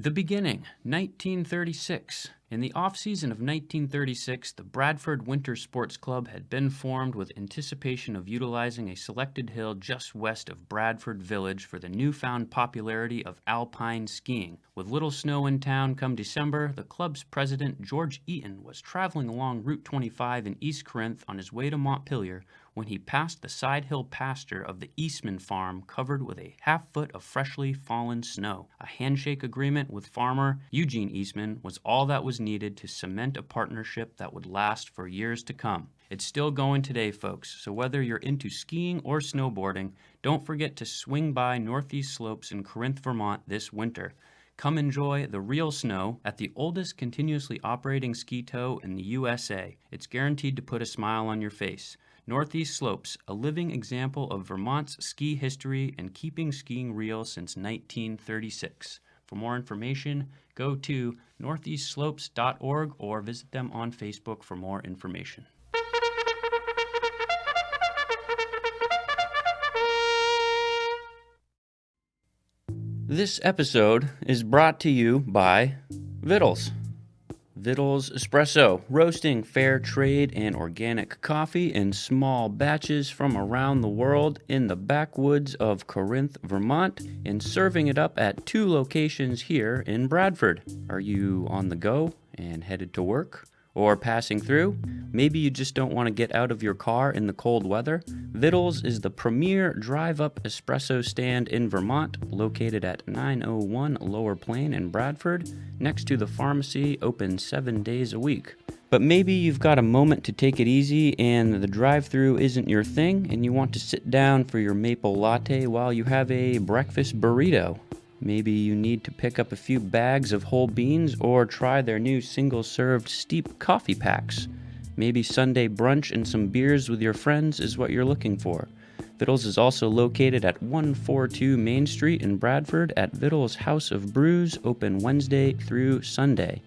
The beginning, 1936. In the off-season of 1936, the Bradford Winter Sports Club had been formed with anticipation of utilizing a selected hill just west of Bradford Village for the newfound popularity of alpine skiing. With little snow in town come December, the club's president, George Eaton, was traveling along Route 25 in East Corinth on his way to Montpelier when he passed the side hill pasture of the Eastman farm covered with a half-foot of freshly fallen snow. A handshake agreement with farmer Eugene Eastman was all that was needed to cement a partnership that would last for years to come. It's still going today, folks, so whether you're into skiing or snowboarding, don't forget to swing by Northeast Slopes in Corinth, Vermont this winter. Come enjoy the real snow at the oldest continuously operating ski tow in the USA. It's guaranteed to put a smile on your face. Northeast Slopes, a living example of Vermont's ski history and keeping skiing real since 1936. For more information, go to northeastslopes.org or visit them on Facebook for more information. This episode is brought to you by Vittles. Vittles Espresso, roasting fair trade and organic coffee in small batches from around the world in the backwoods of Corinth, Vermont, and serving it up at 2 locations here in Bradford. Are you on the go and headed to work? Or passing through? Maybe you just don't want to get out of your car in the cold weather? Vittles is the premier drive-up espresso stand in Vermont, located at 901 Lower Plain in Bradford, next to the pharmacy, open 7 days a week. But maybe you've got a moment to take it easy and the drive-thru isn't your thing, and you want to sit down for your maple latte while you have a breakfast burrito. Maybe you need to pick up a few bags of whole beans or try their new single-served steep coffee packs. Maybe Sunday brunch and some beers with your friends is what you're looking for. Vittles is also located at 142 Main Street in Bradford at Vittles House of Brews, open Wednesday through Sunday.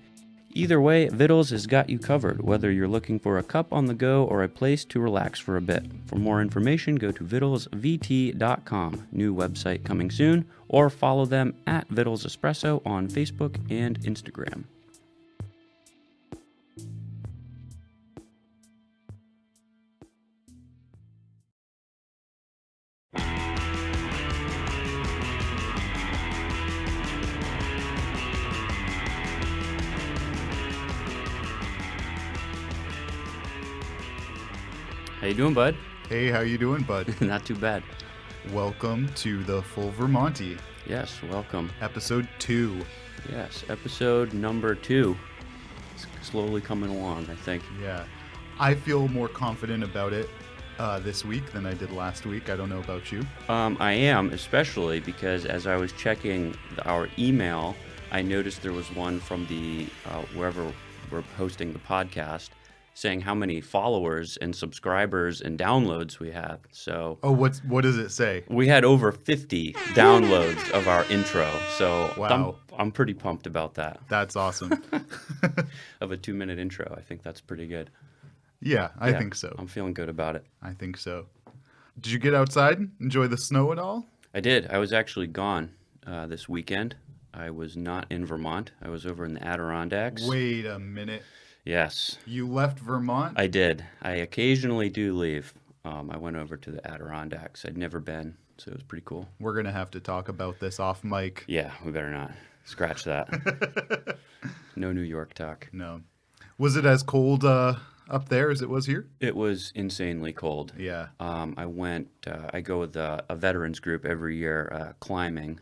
Either way, Vittles has got you covered, whether you're looking for a cup on the go or a place to relax for a bit. For more information, go to vittlesvt.com, new website coming soon, or follow them at Vittles Espresso on Facebook and Instagram. How you doing, bud? Hey, how you doing, bud? Not too bad. Welcome to the Full Vermonty. Yes, welcome. Episode 2. Yes, episode number 2. It's slowly coming along, I think. Yeah. I feel more confident about it this week than I did last week. I don't know about you. I am, especially because as I was checking our email, I noticed there was one from the wherever we're hosting the podcast, saying how many followers and subscribers and downloads we have. So what does it say? We had over 50 downloads of our intro. So wow. I'm pretty pumped about that. That's awesome. Of a 2-minute intro. I think that's pretty good. Yeah, I think so. I'm feeling good about it. I think so. Did you get outside? Enjoy the snow at all? I did. I was actually gone this weekend. I was not in Vermont. I was over in the Adirondacks. Wait a minute. Yes. You left Vermont? I did. I occasionally do leave. I went over to the Adirondacks. I'd never been, so it was pretty cool. We're going to have to talk about this off mic. Yeah, we better not. Scratch that. No New York talk. No. Was it as cold up there as it was here? It was insanely cold. Yeah. I go with a veterans group every year climbing.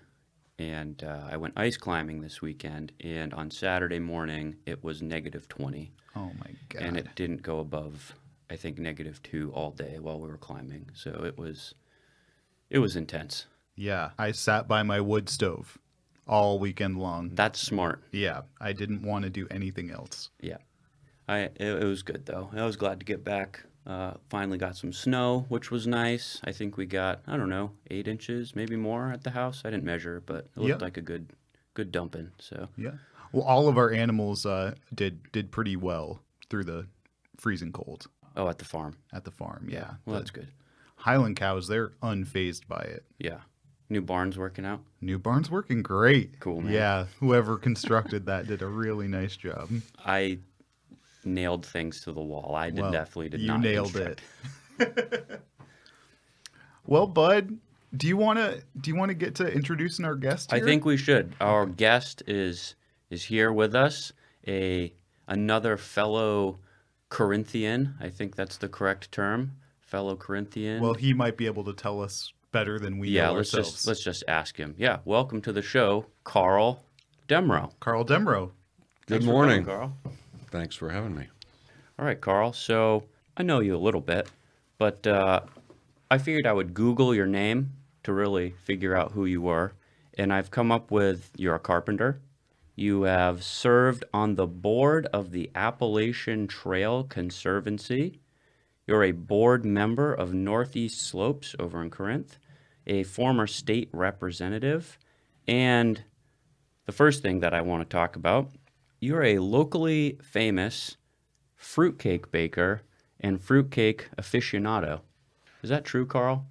And I went ice climbing this weekend, and on Saturday morning, it was -20. Oh, my God. And it didn't go above, I think, -2 all day while we were climbing. So it was intense. Yeah, I sat by my wood stove all weekend long. That's smart. Yeah, I didn't want to do anything else. Yeah. It was good, though. I was glad to get back. Finally got some snow, which was nice. I think we got, 8 inches, maybe more at the house. I didn't measure, but it looked like a good dumping. So yeah. Well, all of our animals did pretty well through the freezing cold. Oh, at the farm. At the farm, yeah. Well, that's good. Highland cows, they're unfazed by it. Yeah. New barn's working out? New barn's working great. Cool, man. Yeah, whoever constructed that did a really nice job. I nailed things to the wall. I definitely did you not nailed construct. it. Well, Bud, do you want to get to introducing our guest here? I think we should. Our guest is here with us, another fellow Corinthian. I think that's the correct term, fellow Corinthian. Well, he might be able to tell us better than we know ourselves. let's just ask him. Yeah, welcome to the show, Carl Demrow. Carl Demrow. Good Thanks for morning. coming, Carl. Thanks for having me. All right, Carl. So I know you a little bit, but I figured I would Google your name to really figure out who you were. And I've come up with you're a carpenter. You have served on the board of the Appalachian Trail Conservancy. You're a board member of Northeast Slopes over in Corinth, a former state representative, and the first thing that I want to talk about, you're a locally famous fruitcake baker and fruitcake aficionado. Is that true, Carl?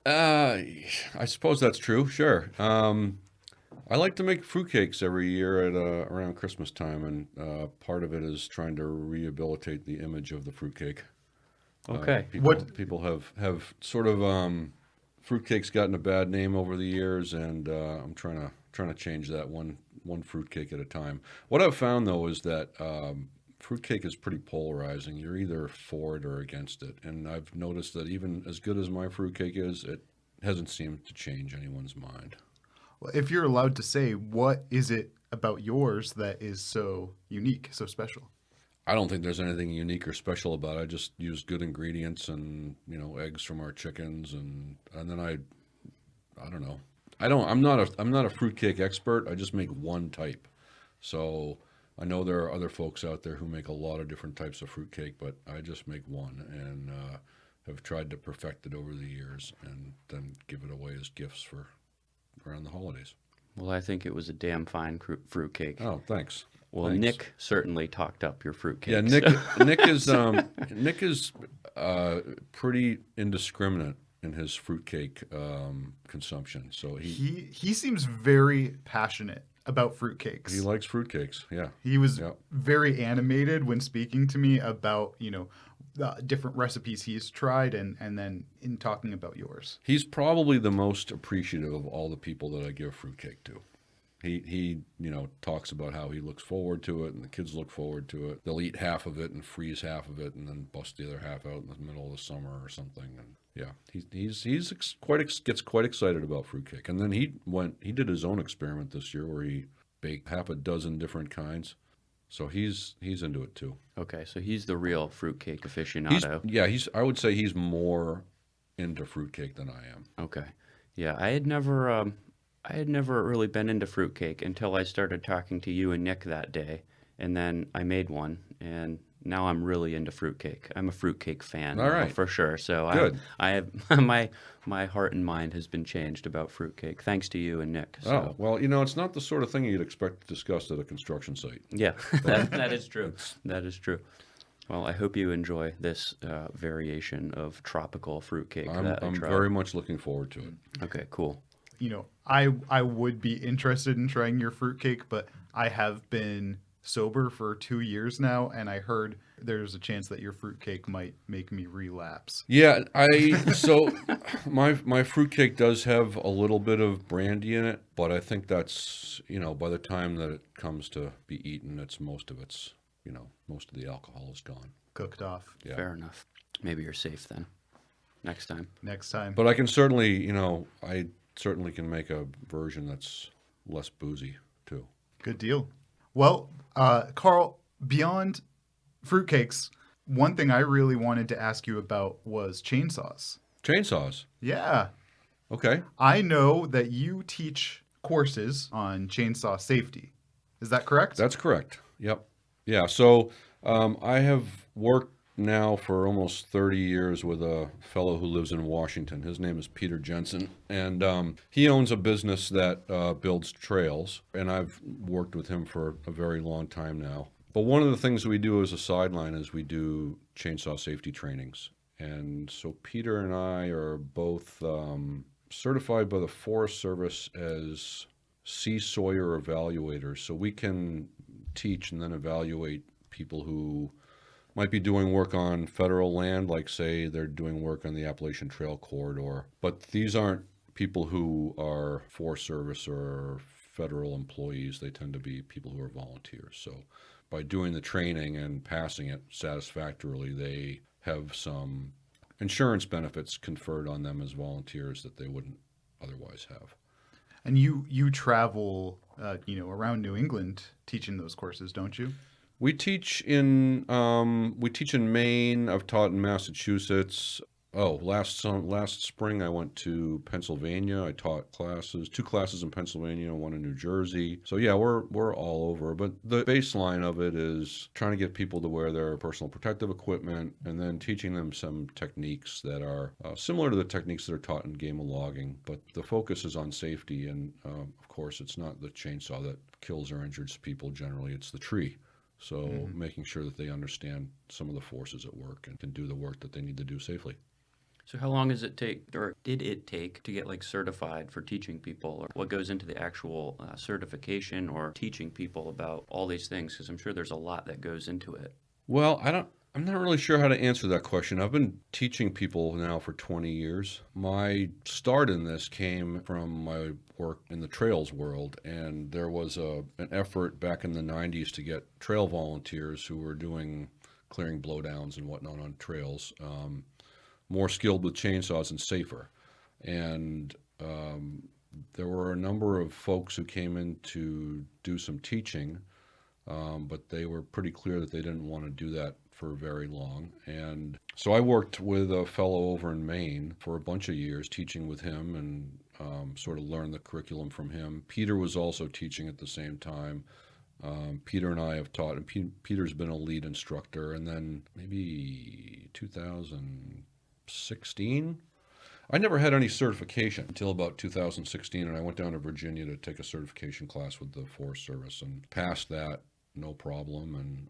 I suppose that's true. Sure. I like to make fruitcakes every year at around Christmas time, and part of it is trying to rehabilitate the image of the fruitcake. Okay. People have sort of fruitcake's gotten a bad name over the years, and I'm trying to change that one fruitcake at a time. What I've found though is that fruitcake is pretty polarizing. You're either for it or against it, and I've noticed that even as good as my fruitcake is, it hasn't seemed to change anyone's mind. Well, if you're allowed to say, what is it about yours that is so unique, so special? I don't think there's anything unique or special about it. I just use good ingredients and, eggs from our chickens, and then I don't know. I'm not a fruitcake expert. I just make one type. So I know there are other folks out there who make a lot of different types of fruitcake, but I just make one, and have tried to perfect it over the years and then give it away as gifts for around the holidays. Well, I think it was a damn fine fruitcake. Oh, thanks. Well, Thanks. Nick certainly talked up your fruitcake. Yeah, Nick is pretty indiscriminate in his fruitcake consumption. So He seems very passionate about fruitcakes. he likes fruitcakes. Yeah. He was Yeah. very animated when speaking to me about, the different recipes he's tried and then in talking about yours. He's probably the most appreciative of all the people that I give fruitcake to. He talks about how he looks forward to it, and the kids look forward to it. They'll eat half of it and freeze half of it, and then bust the other half out in the middle of the summer or something. And yeah, gets quite excited about fruitcake. And then he did his own experiment this year where he baked half a dozen different kinds. So he's into it too. Okay, so he's the real fruitcake aficionado. I would say he's more into fruitcake than I am. Okay. Yeah, I had never really been into fruitcake until I started talking to you and Nick that day, and then I made one, and now I'm really into fruitcake. I'm a fruitcake fan, All right. for sure. So Good. I have my heart and mind has been changed about fruitcake thanks to you and Nick. So. Oh, well, it's not the sort of thing you'd expect to discuss at a construction site. Yeah, that is true. That is true. Well, I hope you enjoy this variation of tropical fruitcake. I'm very much looking forward to it. Okay, cool. I would be interested in trying your fruitcake, but I have been sober for 2 years now, and I heard there's a chance that your fruitcake might make me relapse. Yeah, my fruitcake does have a little bit of brandy in it, but I think that's, by the time that it comes to be eaten, most of the alcohol is gone. Cooked off. Yeah. Fair enough. Maybe you're safe then. Next time. Next time. But I can certainly, I certainly can make a version that's less boozy too. Good deal. Well, Carl, beyond fruitcakes, one thing I really wanted to ask you about was chainsaws. Chainsaws. Yeah. Okay. I know that you teach courses on chainsaw safety. Is that correct? That's correct. Yep. Yeah. So I have worked now for almost 30 years with a fellow who lives in Washington. His name is Peter Jensen, and he owns a business that builds trails, and I've worked with him for a very long time now. But one of the things we do as a sideline is we do chainsaw safety trainings. And so Peter and I are both certified by the Forest Service as sea sawyer evaluators. So we can teach and then evaluate people who might be doing work on federal land, like say they're doing work on the Appalachian Trail corridor. But these aren't people who are Forest Service or federal employees. They tend to be people who are volunteers. So by doing the training and passing it satisfactorily, they have some insurance benefits conferred on them as volunteers that they wouldn't otherwise have. And you travel, around New England teaching those courses, don't you? We teach in Maine. I've taught in Massachusetts. Oh, last spring I went to Pennsylvania. I taught two classes in Pennsylvania, one in New Jersey. So yeah, we're all over. But the baseline of it is trying to get people to wear their personal protective equipment, and then teaching them some techniques that are similar to the techniques that are taught in game of logging. But the focus is on safety, and of course, it's not the chainsaw that kills or injures people. Generally, it's the tree. So making sure that they understand some of the forces at work and can do the work that they need to do safely. So how long does it take, or did it take, to get like certified for teaching people? Or what goes into the actual certification or teaching people about all these things? Because I'm sure there's a lot that goes into it. Well, I'm not really sure how to answer that question. I've been teaching people now for 20 years. My start in this came from my work in the trails world, and there was an effort back in the 90s to get trail volunteers who were doing clearing blowdowns and whatnot on trails, more skilled with chainsaws and safer. And there were a number of folks who came in to do some teaching, but they were pretty clear that they didn't want to do that for very long. And so I worked with a fellow over in Maine for a bunch of years, teaching with him and sort of learned the curriculum from him. Peter was also teaching at the same time. Peter and I have taught, and Peter's been a lead instructor. And then maybe 2016, I never had any certification until about 2016, and I went down to Virginia to take a certification class with the Forest Service and passed that, no problem. And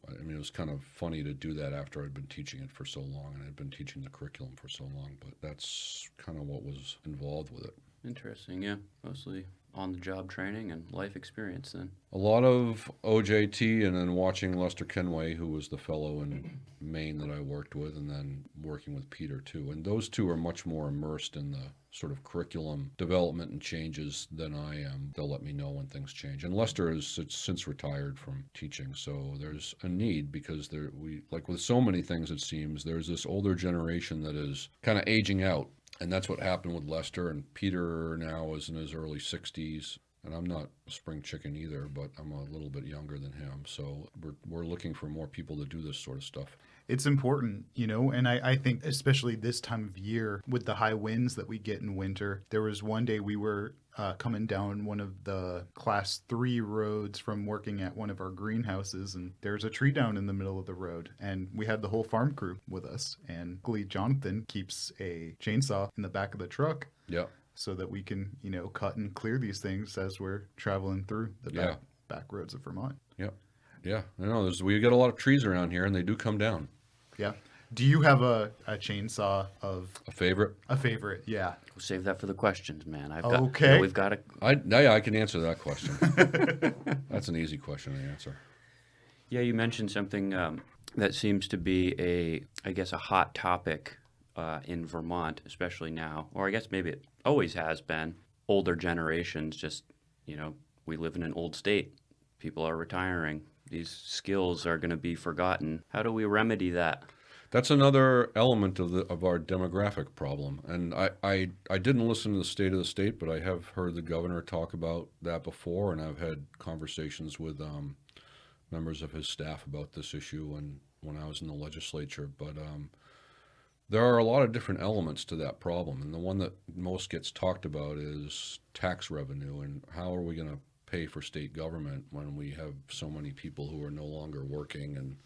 I mean, it was kind of funny to do that after I'd been teaching it for so long, and I'd been teaching the curriculum for so long, but that's kind of what was involved with it. Interesting, yeah. Mostly on-the-job training and life experience then. A lot of OJT, and then watching Lester Kenway, who was the fellow in Maine that I worked with, and then working with Peter too. And those two are much more immersed in the sort of curriculum development and changes than I am. They'll let me know when things change. And Lester has since retired from teaching, so there's a need, because like with so many things, it seems, there's this older generation that is kind of aging out. And that's what happened with Lester, and Peter now is in his early 60s. And I'm not a spring chicken either, but I'm a little bit younger than him. So we're looking for more people to do this sort of stuff. It's important, and I think especially this time of year with the high winds that we get in winter. There was one day we were coming down one of the class 3 roads from working at one of our greenhouses, and there's a tree down in the middle of the road, and we had the whole farm crew with us, and luckily Jonathan keeps a chainsaw in the back of the truck. Yeah. So that we can, cut and clear these things as we're traveling through the back roads of Vermont. Yeah. Yeah. I know we get a lot of trees around here, and they do come down. Yeah. Do you have a chainsaw of a favorite? A favorite, yeah. We'll save that for the questions, man. Okay. We've got a... I can answer that question. That's an easy question to answer. Yeah, you mentioned something that seems to be a hot topic in Vermont, especially now, or I guess maybe it always has been. Older generations, just, we live in an old state. People are retiring. These skills are going to be forgotten. How do we remedy that? That's another element of our demographic problem. And I didn't listen to the State of the State, but I have heard the governor talk about that before, and I've had conversations with members of his staff about this issue when I was in the legislature. But there are a lot of different elements to that problem, and the one that most gets talked about is tax revenue, and how are we going to pay for state government when we have so many people who are no longer working and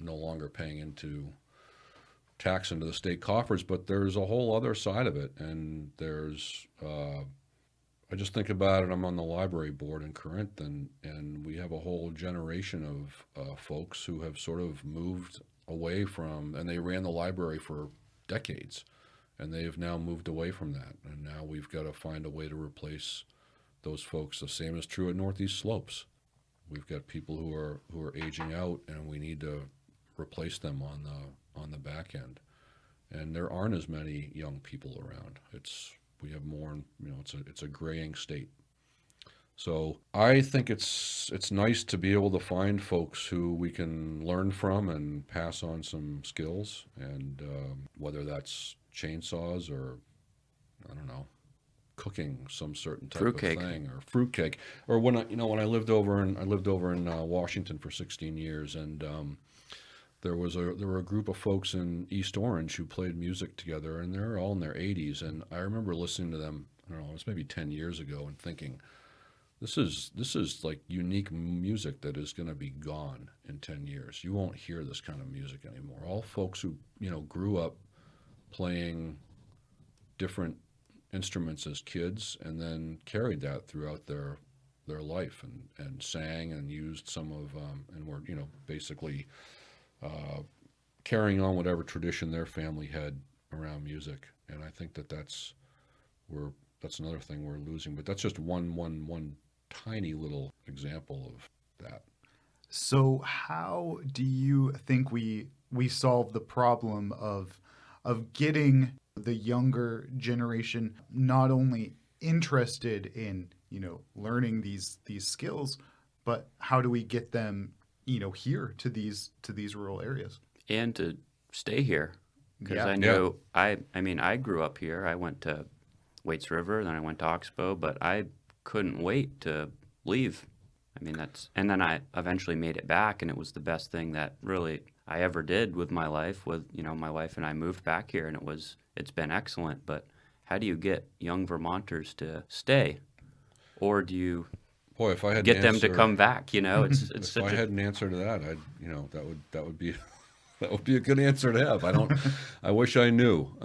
no longer paying into tax into the state coffers. But there's a whole other side of it, and there's I just think about it. I'm on the library board in Corinth, and we have a whole generation of folks who have sort of moved away from, and they ran the library for decades, And they've now moved away from that. And now we've got to find a way to replace those folks. The same is true at Northeast Slopes. We've got people who are aging out, and we need to replace them on the back end. And there aren't as many young people around. We have more, it's a graying state. So I think it's nice to be able to find folks who we can learn from and pass on some skills, and whether that's chainsaws or, I don't know, cooking some certain type Fruitcake. of thing, or fruitcake, or when I lived over in Washington for 16 years, and there were a group of folks in East Orange who played music together, and they're all in their 80s, and I remember listening to them. I don't know, it was maybe 10 years ago, and thinking, this is like unique music that is going to be gone in 10 years. You won't hear this kind of music anymore. All folks who grew up playing different instruments as kids, and then carried that throughout their life, and sang and used some of and were basically carrying on whatever tradition their family had around music. And I think that's another thing we're losing. But that's just one tiny little example of that. So how do you think we solve the problem of getting the younger generation not only interested in learning these skills, but how do we get them here to these rural areas And to stay here. Because Yeah. I know, I grew up here. I went to Waits River, then I went to Oxbow, but I couldn't wait to leave. And then I eventually made it back, and it was the best thing that really I ever did with my life. My wife and I moved back here, and it's been excellent. But how do you get young Vermonters to stay? Or do you Boy, if I had get an them to answer- come back? It's If such I a had an answer to that, that would be that would be a good answer to have. I wish I knew.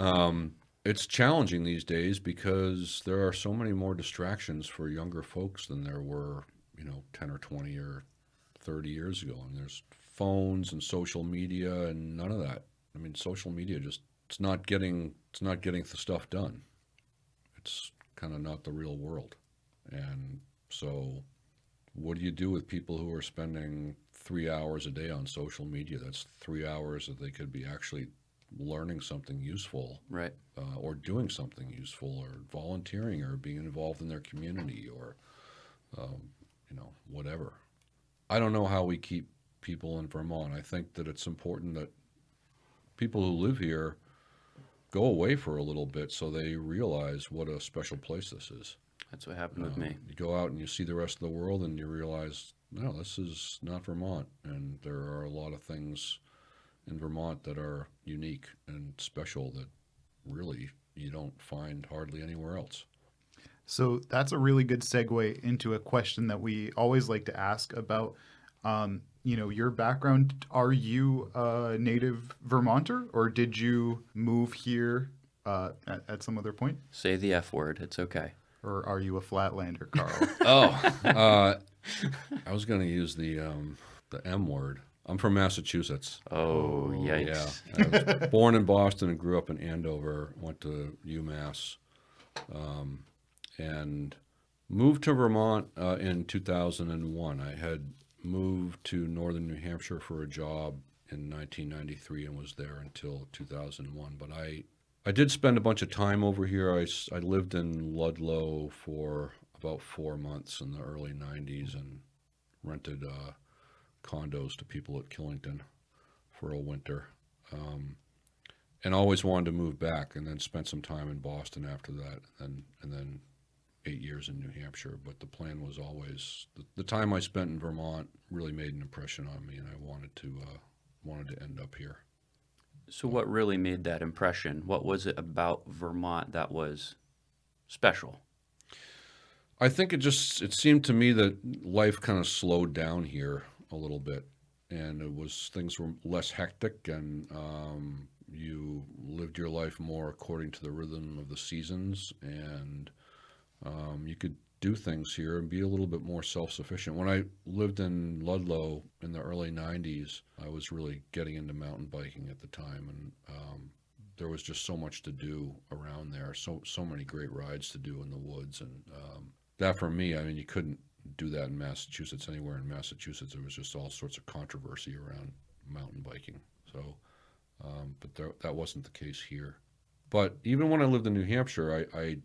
It's challenging these days because there are so many more distractions for younger folks than there were, 10 or 20 or 30 years ago. And there's phones and social media and none of that. Social media it's not getting the stuff done. It's kind of not the real world. And so what do you do with people who are spending 3 hours a day on social media? That's 3 hours that they could be actually learning something useful, right. Or doing something useful, or volunteering, or being involved in their community, or whatever. I don't know how we keep people in Vermont. I think that it's important that people who live here go away for a little bit so they realize what a special place this is. That's what happened with me. You go out and you see the rest of the world, and you realize, no, this is not Vermont, and there are a lot of things in Vermont that are unique and special that really you don't find hardly anywhere else. So that's a really good segue into a question that we always like to ask about, your background. Are you a native Vermonter, or did you move here at some other point? Say the F word. It's okay. Or are you a Flatlander, Carl? I was going to use the M word. I'm from Massachusetts. Oh, yikes. Yeah. I was born in Boston and grew up in Andover, went to UMass, and moved to Vermont in 2001. I had moved to northern New Hampshire for a job in 1993 and was there until 2001. But I did spend a bunch of time over here. I lived in Ludlow for about 4 months in the early 90s and rented condos to people at Killington for a winter, and always wanted to move back, and then spent some time in Boston after that, and then 8 years in New Hampshire. But the plan was always the time I spent in Vermont really made an impression on me, and I wanted to end up here. So what really made that impression? What was it about Vermont that was special? I think it seemed to me that life kind of slowed down here a little bit, and things were less hectic, and you lived your life more according to the rhythm of the seasons, and you could do things here and be a little bit more self-sufficient. When I lived in Ludlow in the early 90s, I was really getting into mountain biking at the time, and there was just so much to do around there, so many great rides to do in the woods, and that for me, I mean, you couldn't do that in Massachusetts. Anywhere in Massachusetts, there was just all sorts of controversy around mountain biking. So, but that wasn't the case here. But even when I lived in New Hampshire, I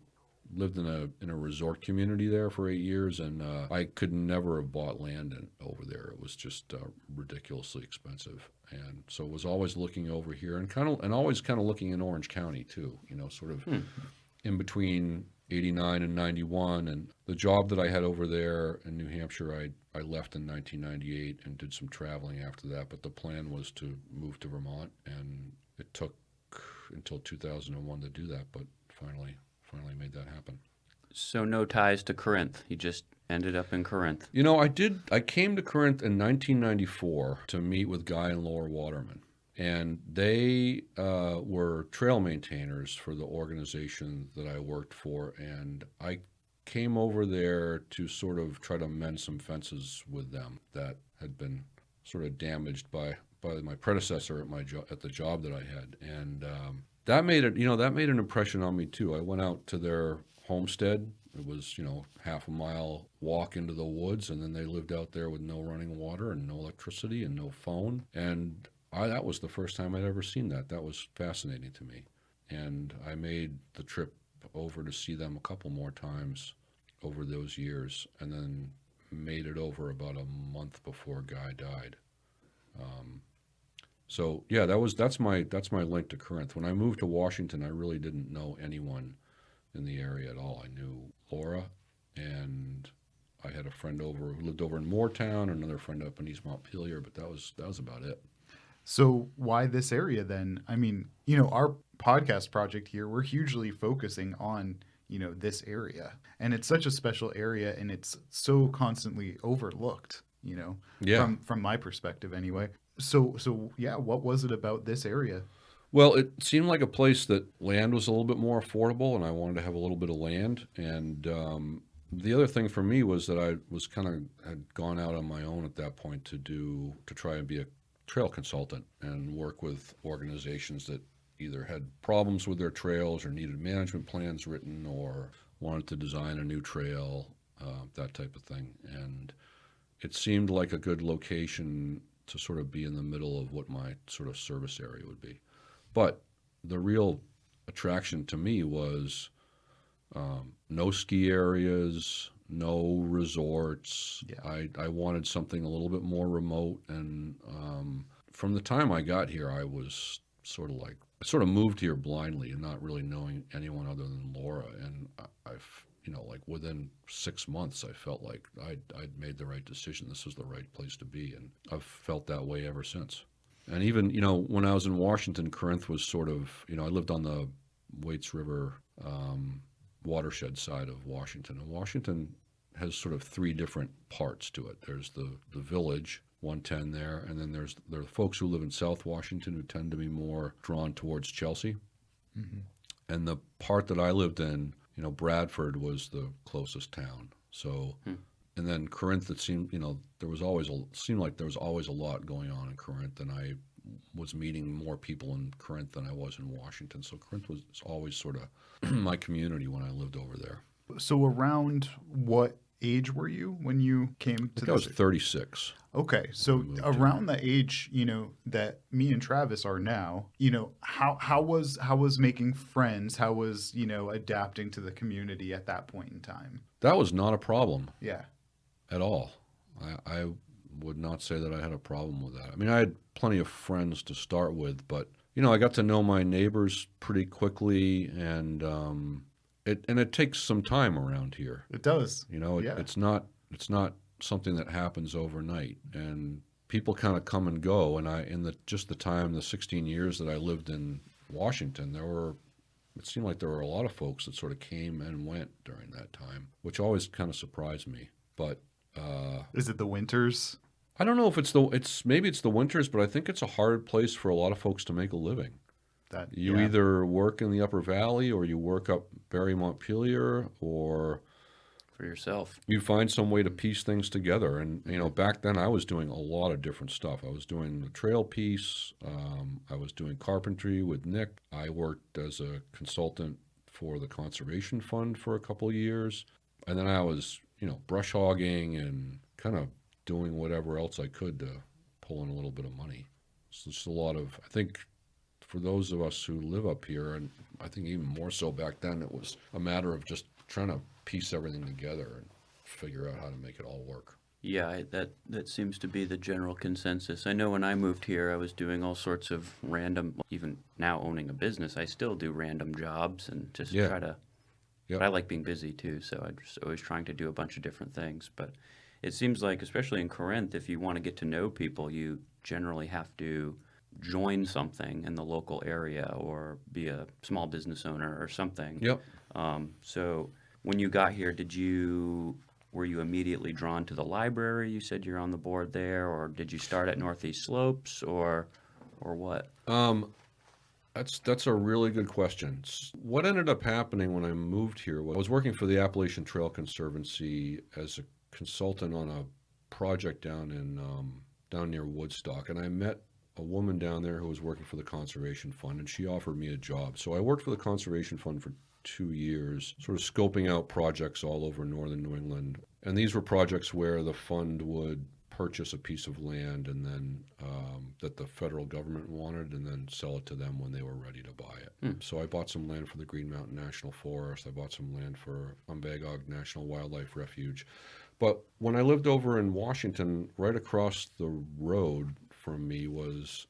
lived in a resort community there for 8 years, and I could never have bought land over there. It was just ridiculously expensive, and so was always looking over here, and always kind of looking in Orange County too. You know, sort of in between 89 and 91, and the job that I had over there in New Hampshire, I left in 1998 and did some traveling after that. But the plan was to move to Vermont, and it took until 2001 to do that, but finally made that happen. So no ties to Corinth. You just ended up in Corinth. You know, I came to Corinth in 1994 to meet with Guy and Laura Waterman, and they were trail maintainers for the organization that I worked for, and I came over there to sort of try to mend some fences with them that had been sort of damaged by my predecessor at the job that I had, and that made an impression on me too. I went out to their homestead. It was, half a mile walk into the woods, and then they lived out there with no running water and no electricity and no phone. And that was the first time I'd ever seen that. That was fascinating to me. And I made the trip over to see them a couple more times over those years, and then made it over about a month before Guy died. So yeah, that's my link to Corinth. When I moved to Washington, I really didn't know anyone in the area at all. I knew Laura, and I had a friend who lived over in Moortown, another friend up in East Montpelier, but that was about it. So why this area then? I mean, our podcast project here, we're hugely focusing on, this area. And it's such a special area, and it's so constantly overlooked, Yeah. from my perspective anyway. So yeah, what was it about this area? Well, it seemed like a place that land was a little bit more affordable, and I wanted to have a little bit of land. And the other thing for me was that I was had gone out on my own at that point to try and be a trail consultant and work with organizations that either had problems with their trails or needed management plans written or wanted to design a new trail, that type of thing. And it seemed like a good location to sort of be in the middle of what my sort of service area would be. But the real attraction to me was no ski areas, no resorts. Yeah. I wanted something a little bit more remote. And from the time I got here, I was sort of moved here blindly and not really knowing anyone other than Laura. And I've, within 6 months, I felt like I'd made the right decision. This was the right place to be. And I've felt that way ever since. And even, when I was in Washington, Corinth was sort of, I lived on the Waits River watershed side of Washington. And Washington has sort of 3 different parts to it. There's the village, 110 there, and then there are folks who live in South Washington who tend to be more drawn towards Chelsea. Mm-hmm. And the part that I lived in, Bradford was the closest town. So, and then Corinth, it seemed, seemed like there was always a lot going on in Corinth, and I was meeting more people in Corinth than I was in Washington. So Corinth was always sort of my community when I lived over there. So around what age were you when you came to I was 36. Okay, so around the age, that me and Travis are now, how was making friends? How was, adapting to the community at that point in time? That was not a problem. Yeah. At all. I would not say that I had a problem with that. I mean, I had plenty of friends to start with, but, I got to know my neighbors pretty quickly, and it takes some time around here. It does. Yeah. It's not something that happens overnight, and people kind of come and go. And the 16 years that I lived in Washington, it seemed like there were a lot of folks that sort of came and went during that time, which always kind of surprised me. But is it the winters? I don't know if maybe it's the winters, but I think it's a hard place for a lot of folks to make a living. You either work in the Upper Valley or you work up Barry Montpelier, or for yourself. You find some way to piece things together. And, you know, back then I was doing a lot of different stuff. I was doing the trail piece. I was doing carpentry with Nick. I worked as a consultant for the Conservation Fund for a couple of years. And then I was, you know, brush hogging and kind of doing whatever else I could to pull in a little bit of money. So it's a lot of, I think, for those of us who live up here, and I think even more so back then, it was a matter of just trying to piece everything together and figure out how to make it all work. Yeah, that seems to be the general consensus. I know when I moved here, I was doing all sorts of random, even now owning a business, I still do random jobs and just Yeah. try to, Yep. but I like being busy too, so I'm just always trying to do a bunch of different things. But it seems like, especially in Corinth, if you want to get to know people, you generally have to join something in the local area or be a small business owner or something. Yep. So when you got here, were you immediately drawn to the library? You said you're on the board there, or did you start at Northeast Slopes, or what? That's a really good question. What ended up happening when I moved here was I was working for the Appalachian Trail Conservancy as a consultant on a project down near Woodstock, and I met a woman down there who was working for the Conservation Fund, and she offered me a job. So I worked for the Conservation Fund for 2 years, sort of scoping out projects all over northern New England. And these were projects where the fund would purchase a piece of land and then that the federal government wanted, and then sell it to them when they were ready to buy it. So I bought some land for the Green Mountain National Forest. I bought some land for Umbagog National Wildlife Refuge. But when I lived over in Washington, right across the road from me was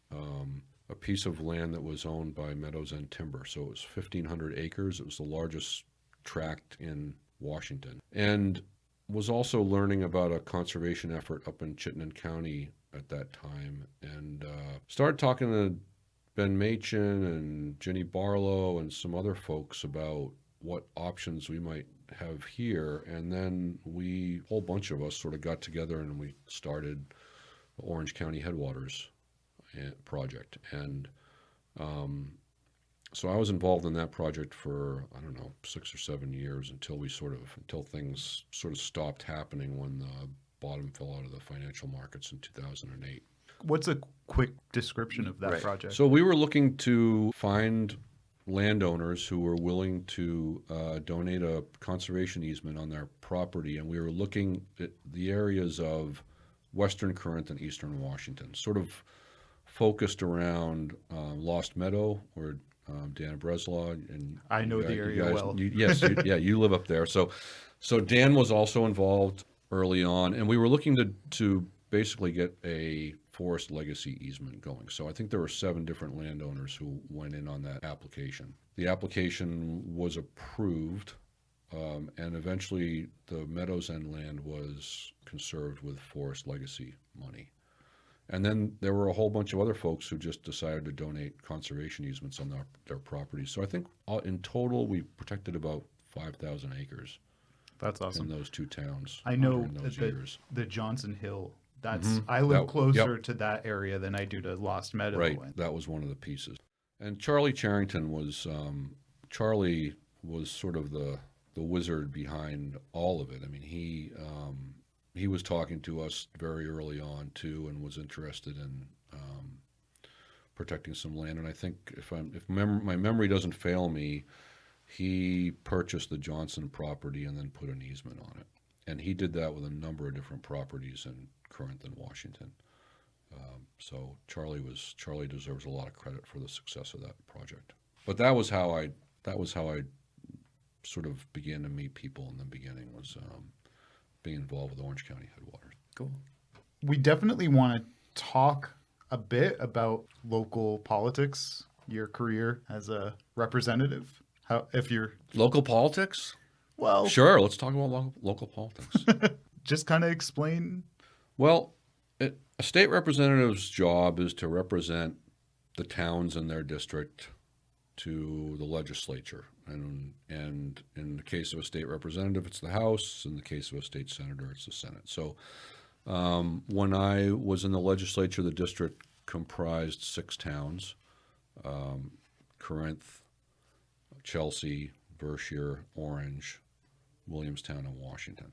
a piece of land that was owned by Meadows and Timber. So it was 1,500 acres. It was the largest tract in Washington. And was also learning about a conservation effort up in Chittenden County at that time, and started talking to Ben Machin and Jenny Barlow and some other folks about what options we might have here. And then a whole bunch of us sort of got together and we started the Orange County Headwaters project. And so I was involved in that project for, I don't know, 6 or 7 years until things sort of stopped happening when the bottom fell out of the financial markets in 2008. What's a quick description of that Right. project? So we were looking to find landowners who were willing to donate a conservation easement on their property, and we were looking at the areas of western Corinth and eastern Washington, sort of focused around Lost Meadow, where Dan Breslaw and I know the area well. You live up there. So Dan was also involved early on, and we were looking to basically get a forest legacy easement going. So I think there were 7 different landowners who went in on that application. The application was approved, and eventually the Meadows End land was conserved with forest legacy money. And then there were a whole bunch of other folks who just decided to donate conservation easements on their properties. So I think in total we protected about 5,000 acres That's awesome. in those 2 towns. I know during those that years. the Johnson Hill. That's Mhm. I live That- closer yep. to that area than I do to Lost Meadow. Right, And that was one of the pieces. And Charlie Charrington was Charlie was sort of the wizard behind all of it. I mean, he was talking to us very early on too, and was interested in protecting some land. And I think if my memory doesn't fail me, he purchased the Johnson property and then put an easement on it. And he did that with a number of different properties in Corinth and Washington. So Charlie deserves a lot of credit for the success of that project. But that was how I sort of began to meet people in the beginning, was being involved with Orange County Headwaters. Cool. we definitely want to talk a bit about local politics, your career as a representative. If you're Local politics? well, Sure, let's talk about local politics. just kind of explain. Well, a state representative's job is to represent the towns in their district to the legislature. And in the case of a state representative, it's the House. In the case of a state senator, it's the Senate. So when I was in the legislature, the district comprised 6 towns: Corinth, Chelsea, Berkshire, Orange, Williamstown, and Washington.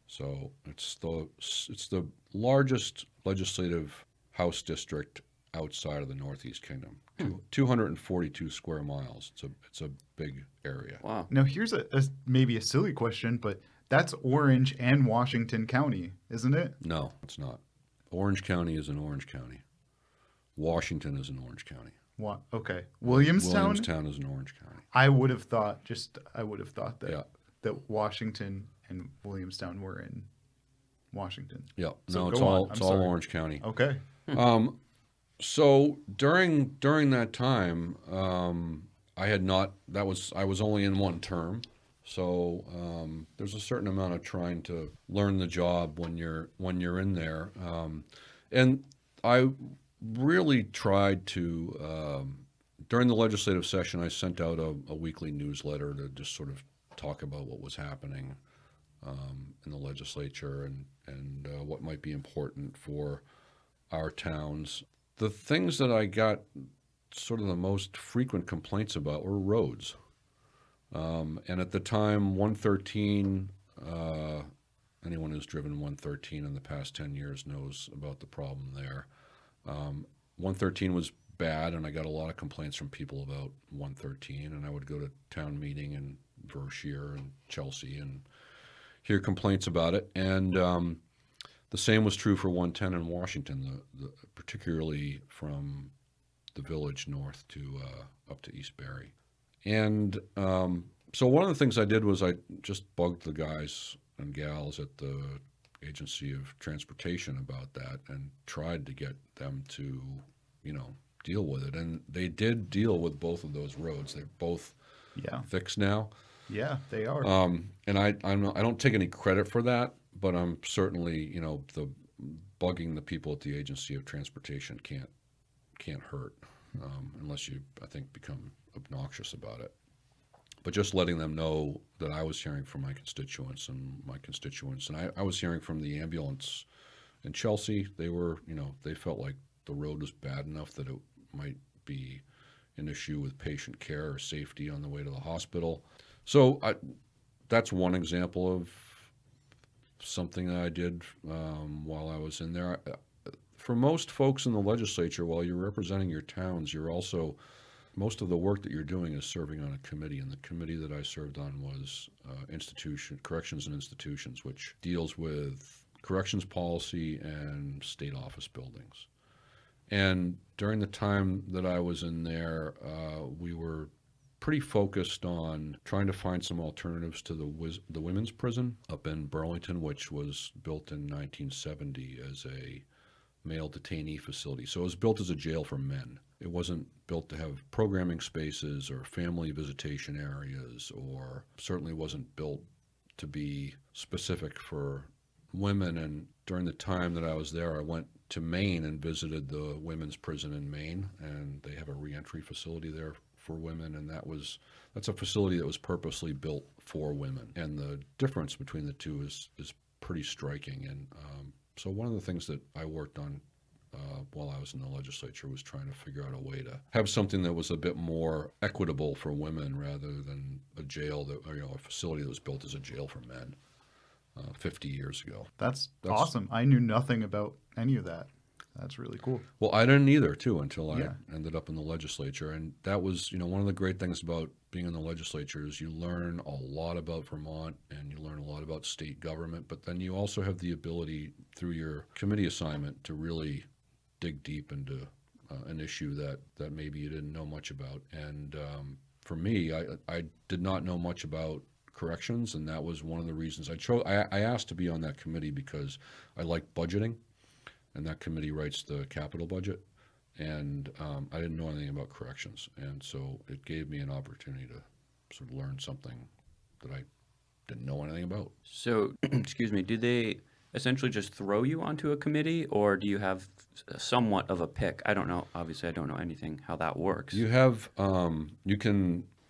So it's the largest legislative House district outside of the Northeast Kingdom. 242 square miles. It's a big area. Wow. Now, here's maybe a silly question, but that's Orange and Washington County, isn't it? No, it's not. Orange County is in Orange County. Washington is in Orange County. What? Okay. Williamstown? Williamstown is in Orange County. I would have thought that Yeah. that Washington and Williamstown were in Washington. Yeah. So No, it's go on. all I'm it's all sorry. Orange County. Okay. So during that time, I was only in one term. So there's a certain amount of trying to learn the job when you're in there, and I really tried to. During the legislative session, I sent out a weekly newsletter to just sort of talk about what was happening in the legislature and what might be important for our towns. The things that I got sort of the most frequent complaints about were roads. And at the time, 113, anyone who's driven 113 in the past 10 years knows about the problem there. 113 was bad, and I got a lot of complaints from people about 113, and I would go to town meeting in Vershire and Chelsea and hear complaints about it. And the same was true for 110 in Washington, particularly from the village north to up to East Barry. And so one of the things I did was I just bugged the guys and gals at the Agency of Transportation about that and tried to get them to, deal with it. And they did deal with both of those roads. They're both fixed now. Yeah, they are. And I don't take any credit for that, but I'm certainly, the bugging the people at the Agency of Transportation can't hurt unless you, I think, become obnoxious about it. But just letting them know that I was hearing from my constituents, and I was hearing from the ambulance in Chelsea. They were, they felt like the road was bad enough that it might be an issue with patient care or safety on the way to the hospital. So that's one example of something that I did while I was in there. For most folks in the legislature, while you're representing your towns, most of the work that you're doing is serving on a committee, and the committee that I served on was Corrections and Institutions, which deals with corrections policy and state office buildings. And during the time that I was in there, we were pretty focused on trying to find some alternatives to the women's prison up in Burlington, which was built in 1970 as a male detainee facility. So it was built as a jail for men. It wasn't built to have programming spaces or family visitation areas, or certainly wasn't built to be specific for women. And during the time that I was there, I went to Maine and visited the women's prison in Maine, and they have a reentry facility there for women, and that's a facility that was purposely built for women. And the difference between the two is pretty striking. And so one of the things that I worked on while I was in the legislature was trying to figure out a way to have something that was a bit more equitable for women rather than a jail a facility that was built as a jail for men 50 years ago. That's awesome. I knew nothing about any of that. That's really cool. Well, I didn't either, too, until I ended up in the legislature. And that was, one of the great things about being in the legislature is you learn a lot about Vermont and you learn a lot about state government, but then you also have the ability through your committee assignment to really dig deep into an issue that maybe you didn't know much about. And for me, I did not know much about corrections, and that was one of the reasons I chose. I asked to be on that committee because I like budgeting, and that committee writes the capital budget, and I didn't know anything about corrections, and so it gave me an opportunity to sort of learn something that I didn't know anything about. So, excuse me, do they essentially just throw you onto a committee, or do you have somewhat of a pick? I don't know. Obviously, I don't know anything how that works. You have,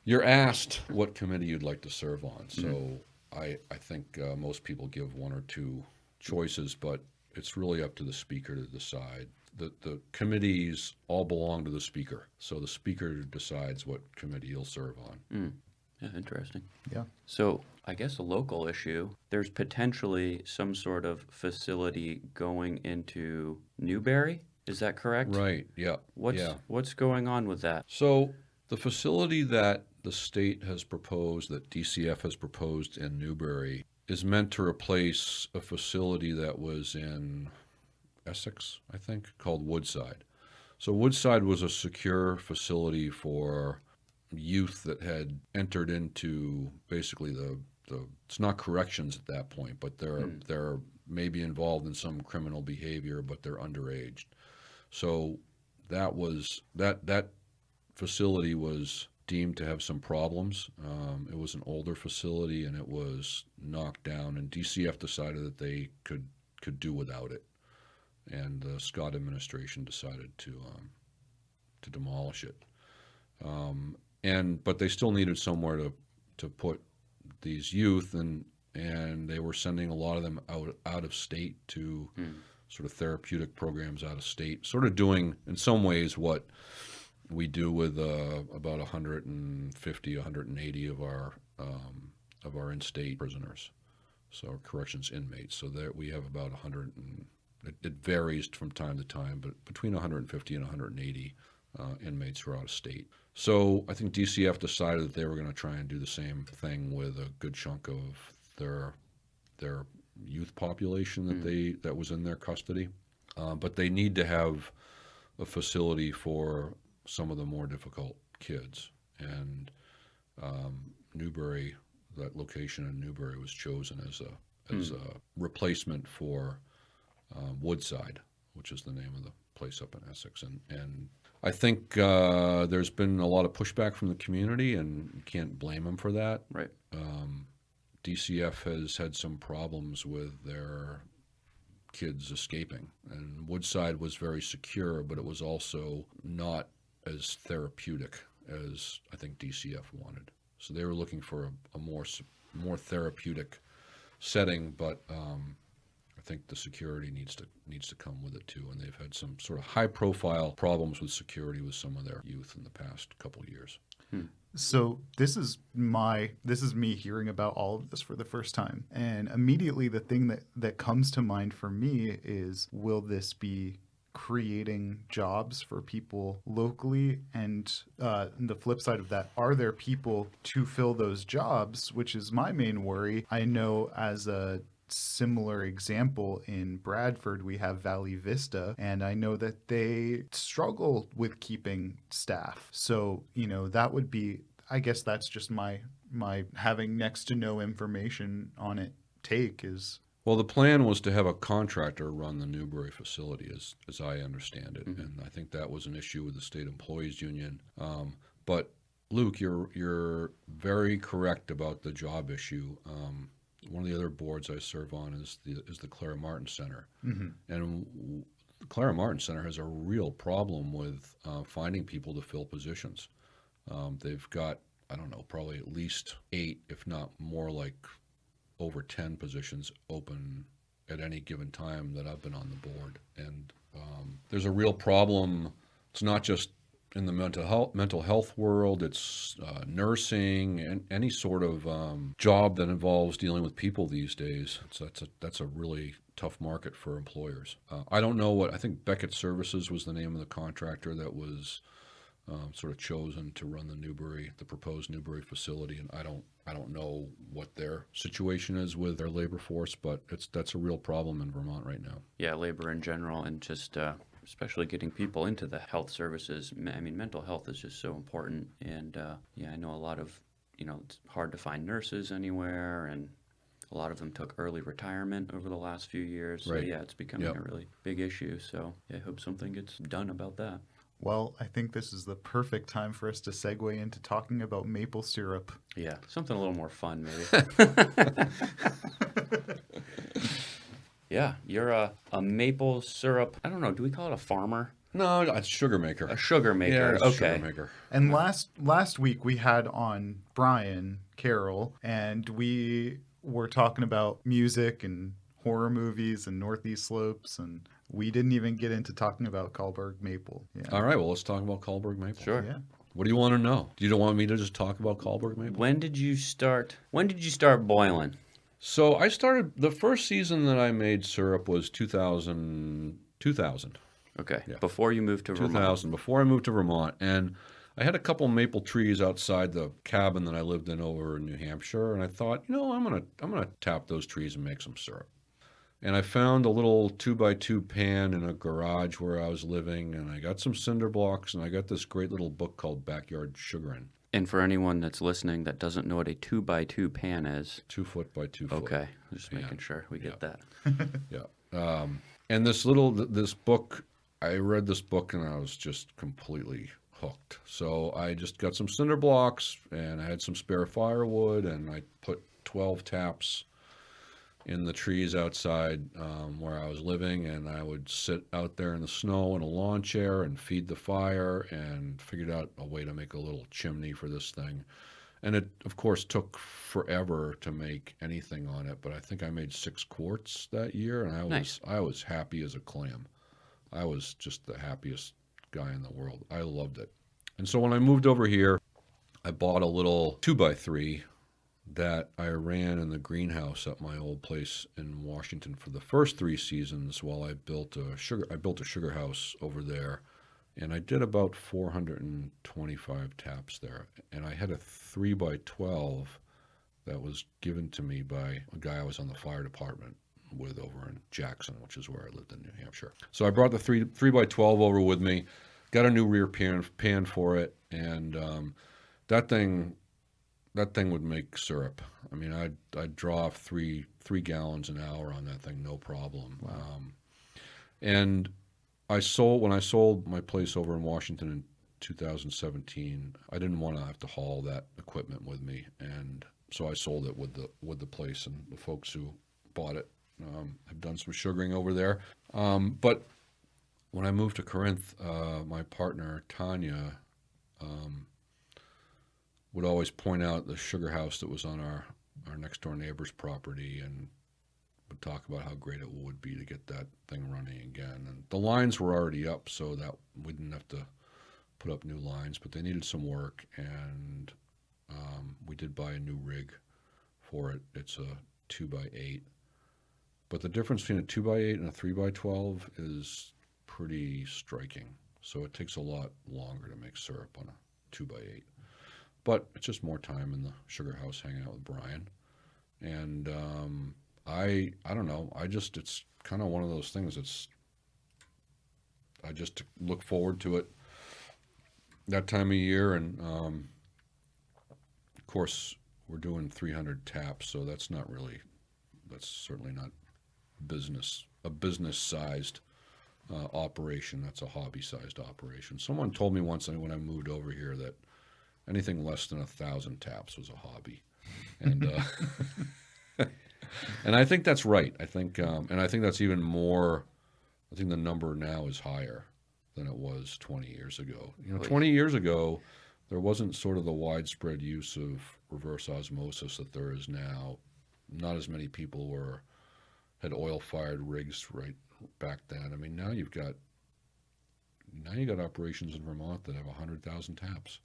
you're asked what committee you'd like to serve on. So I think most people give one or two choices, but it's really up to the speaker to decide. The committees all belong to the speaker, so the speaker decides what committee you'll serve on. Yeah, interesting. Yeah. So I guess a local issue, there's potentially some sort of facility going into Newberry. Is that correct? Right. Yeah. What's Yeah. what's going on with that? So the facility that the state has proposed, that DCF has proposed in Newberry, is meant to replace a facility that was in Essex, I think, called Woodside. So Woodside was a secure facility for youth that had entered into basically the it's not corrections at that point, but they're maybe involved in some criminal behavior, but they're underage. So that facility was deemed to have some problems. It was an older facility and it was knocked down, and DCF decided that they could do without it, and the Scott administration decided to demolish it. But they still needed somewhere to put these youth, and they were sending a lot of them out of state to sort of therapeutic programs out of state, sort of doing in some ways what we do with about 150, 180 of our in-state prisoners, so corrections inmates. So there we have about 100, and it varies from time to time, but between 150 and 180 inmates who are out of state. So I think DCF decided that they were going to try and do the same thing with a good chunk of their youth population that was in their custody, but they need to have a facility for some of the more difficult kids, and Newberry, that location in Newberry, was chosen as a replacement for Woodside, which is the name of the place up in Essex, and I think there's been a lot of pushback from the community, and you can't blame them for that. Right. DCF has had some problems with their kids escaping, and Woodside was very secure, but it was also not as therapeutic as I think DCF wanted. So they were looking for a more therapeutic setting, but I think the security needs to come with it too, and they've had some sort of high-profile problems with security with some of their youth in the past couple of years. So this is me hearing about all of this for the first time. And immediately the thing that comes to mind for me is, will this be creating jobs for people locally? And the flip side of that, are there people to fill those jobs, which is my main worry. I know as a similar example in Bradford, we have Valley Vista, and I know that they struggle with keeping staff. So, that would be, I guess that's just my having next to no information on it take is. Well, the plan was to have a contractor run the Newberry facility, as I understand it, and I think that was an issue with the state employees union. But Luke, you're very correct about the job issue. One of the other boards I serve on is the Clara Martin Center, and the Clara Martin Center has a real problem with finding people to fill positions. They've got, I don't know, probably at least 8, if not more, like over 10 positions open at any given time that I've been on the board, and there's a real problem. It's not just in the mental health world, it's nursing, and any sort of job that involves dealing with people these days. So that's a really tough market for employers. I don't know I think Beckett Services was the name of the contractor that was sort of chosen to run the proposed Newberry facility, and I don't know what their situation is with their labor force, but that's a real problem in Vermont right now. Yeah, labor in general, and just especially getting people into the health services. I mean, mental health is just so important. And I know a lot of, it's hard to find nurses anywhere, and a lot of them took early retirement over the last few years. So, Right. yeah, it's becoming a really big issue. So I hope something gets done about that. Well, I think this is the perfect time for us to segue into talking about maple syrup. Yeah, something a little more fun, maybe. Yeah, you're a maple syrup. I don't know. Do we call it a farmer? No, it's sugar maker. A sugar maker. Yeah, it's okay. a sugar maker. And last week we had on Brian Carroll, and we were talking about music and horror movies and Northeast Slopes, and we didn't even get into talking about Carlsberg Maple. Yeah. All right, well, let's talk about Carlsberg Maple. Sure. Yeah. What do you want to know? Do you don't want me to just talk about Carlsberg maple? When did you start boiling? So I started, the first season that I made syrup was 2000. Okay. Yeah. Before you moved to Vermont. 2000, before I moved to Vermont. And I had a couple maple trees outside the cabin that I lived in over in New Hampshire. And I thought, I'm gonna tap those trees and make some syrup. And I found a little 2x2 pan in a garage where I was living, and I got some cinder blocks, and I got this great little book called Backyard Sugaring. And for anyone that's listening that doesn't know what a 2x2 pan is. 2 foot by 2 foot. Okay. Just making sure we get that. Yeah. And this book, I read this book and I was just completely hooked. So I just got some cinder blocks and I had some spare firewood and I put 12 taps in the trees outside where I was living, and I would sit out there in the snow in a lawn chair and feed the fire, and figured out a way to make a little chimney for this thing. And it, of course, took forever to make anything on it, but I think I made 6 quarts that year, and I was happy as a clam. I was just the happiest guy in the world. I loved it. And so when I moved over here, I bought a little 2x3 that I ran in the greenhouse at my old place in Washington for the first 3 seasons while I built a sugar house over there. And I did about 425 taps there. And I had a 3x12 that was given to me by a guy I was on the fire department with over in Jackson, which is where I lived in New Hampshire. So I brought the 3x12 over with me, got a new rear pan for it, and that thing would make syrup. I mean, I'd draw off 3 gallons an hour on that thing, no problem. Wow. And when I sold my place over in Washington in 2017, I didn't want to have to haul that equipment with me, and so I sold it with the place, and the folks who bought it have done some sugaring over there. But when I moved to Corinth, my partner Tanya would always point out the sugar house that was on our next door neighbor's property, and would talk about how great it would be to get that thing running again. And the lines were already up, so that we didn't have to put up new lines, but they needed some work, and we did buy a new rig for it. It's a 2x8, but the difference between a 2x8 and a 3x12 is pretty striking. So it takes a lot longer to make syrup on a 2x8. But it's just more time in the sugar house hanging out with Brian. And I don't know. It's kind of one of those things. I just look forward to it that time of year. And of course, we're doing 300 taps, so that's certainly not a business-sized operation. That's a hobby-sized operation. Someone told me once when I moved over here that anything less than 1,000 taps was a hobby, and and I think that's right. I think that's even more. I think the number now is higher than it was 20 years ago. 20 years ago, there wasn't sort of the widespread use of reverse osmosis that there is now. Not as many people had oil-fired rigs right back then. I mean, now you got operations in Vermont that have 100,000 taps.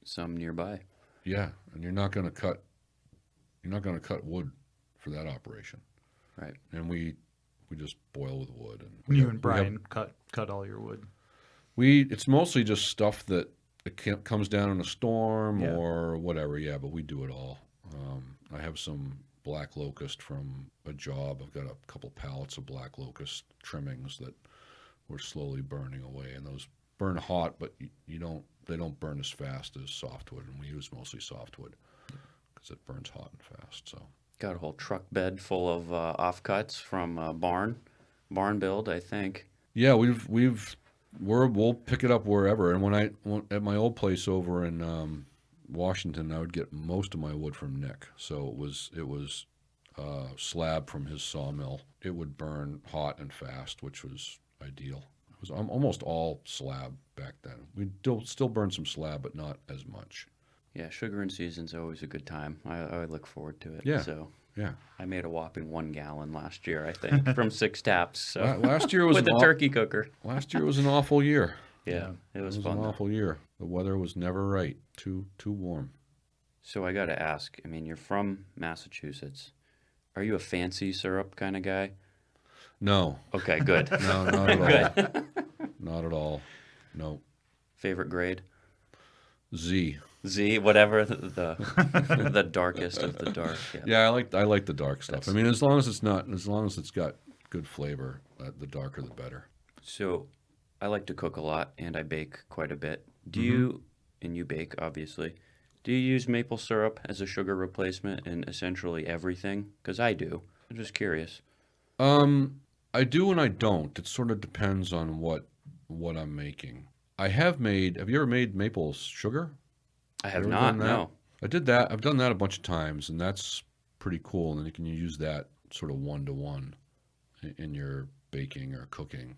Some nearby. Yeah, and you're not going to cut wood for that operation. Right. And we just boil with wood. And you and Brian cut all your wood. It's mostly just stuff that comes down in a storm or whatever. Yeah, but we do it all. I have some black locust from a job. I've got a couple pallets of black locust trimmings that we're slowly burning away, and those burn hot, but they don't burn as fast as softwood, and we use mostly softwood because it burns hot and fast. So got a whole truck bed full of offcuts from barn build, I think. Yeah, we'll pick it up wherever. And at my old place over in Washington, I would get most of my wood from Nick. So it was slab from his sawmill. It would burn hot and fast, which was ideal. It was almost all slab back then. We still burn some slab, but not as much. Yeah, sugaring season's always a good time. I look forward to it. Yeah. So yeah, I made a whopping 1 gallon last year, I think, from 6 taps. So last year was with the turkey cooker. Last year was an awful year. Yeah, it was fun. An awful year. The weather was never right. Too warm. So I got to ask, I mean, you're from Massachusetts. Are you a fancy syrup kind of guy? No, Okay, good. no, not at all. Good. Not at all. No. Favorite grade? Z. Z, whatever the darkest of the dark. Yeah. Yeah, I like the dark stuff. That's- I mean, as long as it's got good flavor, the darker the better. So I like to cook a lot and I bake quite a bit. Do Mm-hmm. you, and you bake obviously, do you use maple syrup as a sugar replacement in essentially everything? Because I do. I'm just curious. I do and I don't. It sort of depends on what I'm making. Have you ever made maple sugar? I have You ever not, done that? no. I did that. I've done that a bunch of times, and that's pretty cool. And then you can use that sort of 1-to-1 in your baking or cooking.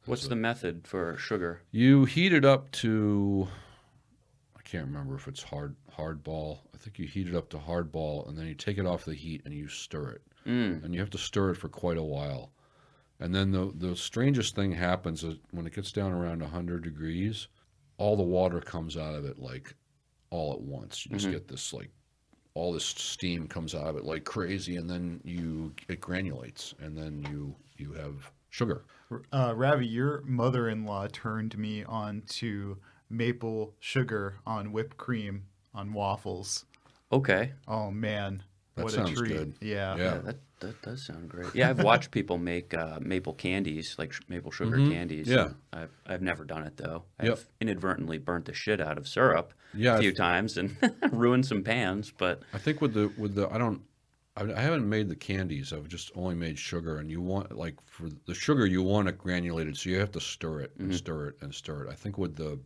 What's the method for sugar? You heat it up to, I can't remember if it's hardball. I think you heat it up to hardball, and then you take it off the heat and you stir it. And you have to stir it for quite a while. And then the strangest thing happens is when it gets down around 100 degrees, all the water comes out of it like all at once. You just get this like all this steam comes out of it like crazy, and then it granulates, and then you have sugar. Ravi, your mother-in-law turned me on to maple sugar on whipped cream on waffles. Okay. Oh man, That what sounds a treat! good. Yeah. Yeah. That does sound great. Yeah, I've watched people make maple candies, like maple sugar candies. Yeah. I've never done it though. I've Yep. inadvertently burnt the shit out of syrup Yeah, a few times and ruined some pans, but I think with the I haven't made the candies. I've just only made sugar, and you want like for the sugar you want it granulated, so you have to stir it and stir it and stir it. I think with the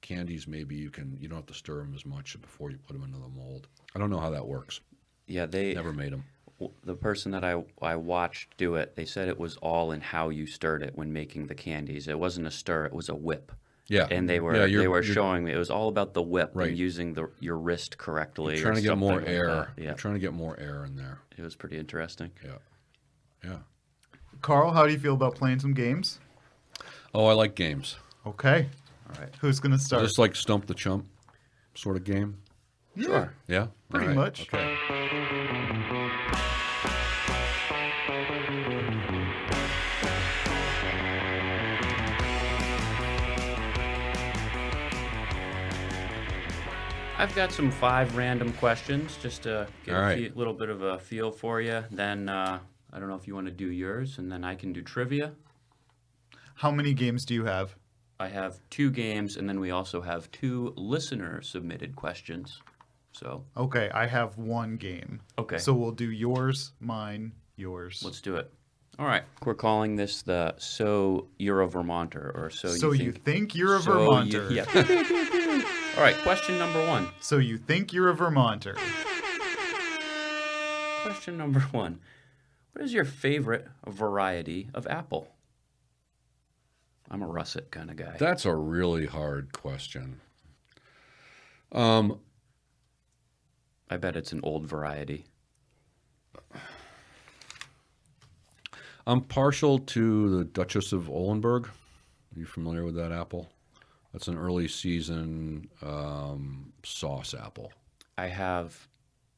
candies maybe you don't have to stir them as much before you put them into the mold. I don't know how that works. yeah, Never made them. the person that I watched do it, they said it was all in how you stirred it when making the candies. It wasn't a stir, it was a whip. Yeah, And they were Yeah, they were you're showing me it was all about the whip Right. and using your wrist correctly. trying or to get more something like air. that. You're Yeah, trying to get more air in there. it was pretty interesting. Yeah, yeah. Carl, how do you feel about playing some games? Oh, I like games. Okay. All right. Who's gonna start? Just like Stump the Chump sort of game. Yeah, Sure. Yeah, Pretty All right. much. Okay. I've got some 5 random questions just to get All a right. little bit of a feel for you. Then I don't know if you want to do yours, and then I can do trivia. How many games do you have? I have 2 games, and then we also have 2 listener-submitted questions. So Okay, I have one game. Okay. So we'll do yours, mine, yours. let's do it. All right. We're calling this the So You're a Vermonter, or So you think you're a So Vermonter? yeah. All right. Question number 1. So you think you're a Vermonter? Question number 1. What is your favorite variety of apple? I'm a russet kind of guy. That's a really hard question. I bet it's an old variety. I'm partial to the Duchess of Oldenburg. Are you familiar with that apple? That's an early season sauce apple. I have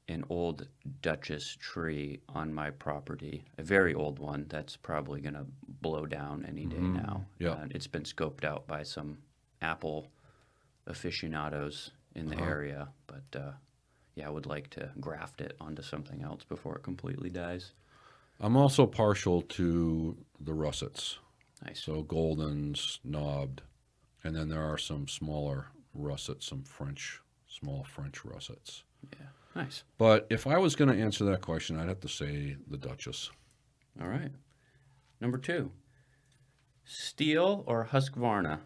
an old Duchess tree on my property, a very old one that's probably going to blow down any day now. Yeah. It's been scoped out by some apple aficionados in the area, but yeah, I would like to graft it onto something else before it completely dies. I'm also partial to the russets. Nice. So goldens, knobbed, and then there are some smaller russets, small French russets. Yeah, nice. But if I was going to answer that question, I'd have to say the Duchess. All right. Number 2, Steel or Husqvarna?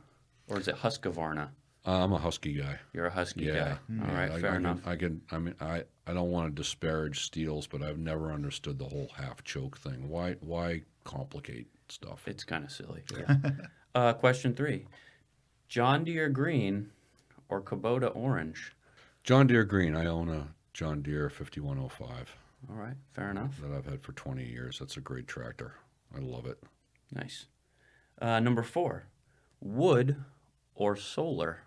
Or is it Husqvarna? I'm a husky guy. You're a Husky Yeah. guy. All right, fair enough. I don't want to disparage steels, but I've never understood the whole half choke thing. Why complicate stuff? It's kind of silly. Yeah. Question 3, John Deere Green or Kubota Orange? John Deere Green. I own a John Deere 5105 All right, fair enough. that I've had for 20 years. That's a great tractor. I love it. Nice. Number 4, wood or solar?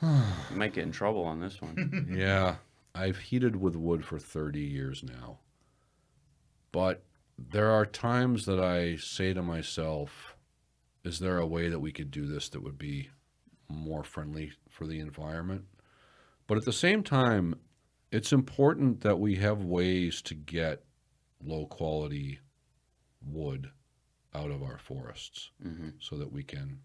You might get in trouble on this one. Yeah, I've heated with wood for 30 years now. But there are times that I say to myself, is there a way that we could do this that would be more friendly for the environment? But at the same time, it's important that we have ways to get low quality wood out of our forests so that we can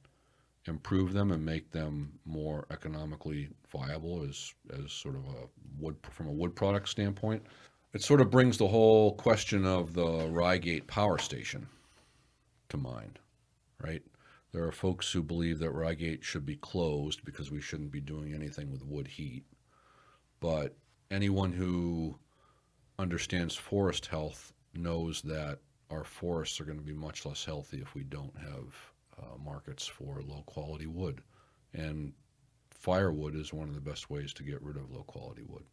improve them and make them more economically viable as sort of a wood from a wood product standpoint. It sort of brings the whole question of the Rygate power station to mind, right? There are folks who believe that Rygate should be closed because we shouldn't be doing anything with wood heat. But anyone who understands forest health knows that our forests are going to be much less healthy if we don't have markets for low quality wood. And firewood is one of the best ways to get rid of low quality wood.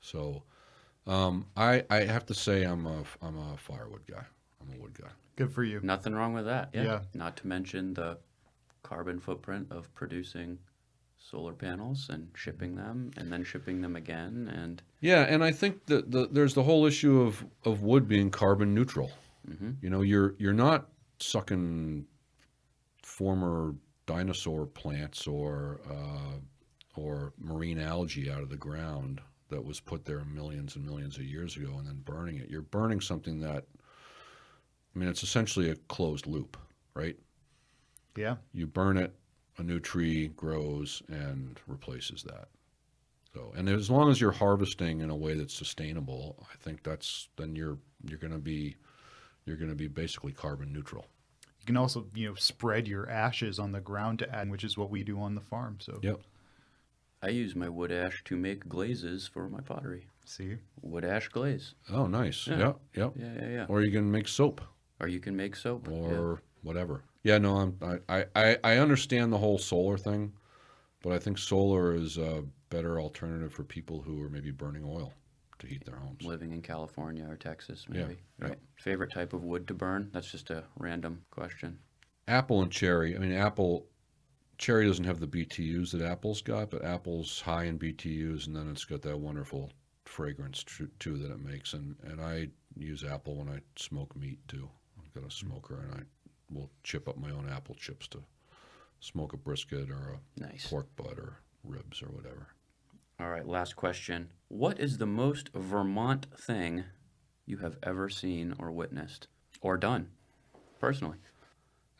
So I have to say I'm a firewood guy. I'm a wood guy. Good for you. Nothing wrong with that. Yeah. Yeah. Not to mention the carbon footprint of producing solar panels and shipping them and then shipping them again. And Yeah, and I think that there's the whole issue of wood being carbon neutral. You know, you're not sucking former dinosaur plants or marine algae out of the ground that was put there millions and millions of years ago and then burning it. You're burning something that, I mean, it's essentially a closed loop, right? Yeah. You burn it, a new tree grows and replaces that. So, and as long as you're harvesting in a way that's sustainable, I think then you're going to be basically carbon neutral. You can also, spread your ashes on the ground to add, which is what we do on the farm. So Yep. I use my wood ash to make glazes for my pottery. see, Wood ash glaze. Oh, nice. Yeah. Yep. Yeah. Or you can make soap Or you can make soap. or whatever. Yeah, no, I understand the whole solar thing, but I think solar is a better alternative for people who are maybe burning oil to heat their homes. Living in California or Texas, maybe. Yeah. Right. Favorite type of wood to burn? That's just a random question. Apple and cherry. I mean, cherry doesn't have the BTUs that apple's got, but apple's high in BTUs, and then it's got that wonderful fragrance too that it makes. And I use apple when I smoke meat too. I've got a smoker, and I will chip up my own apple chips to smoke a brisket or a Nice. pork butt or ribs or whatever. All right, last question. What is the most Vermont thing you have ever seen or witnessed or done personally?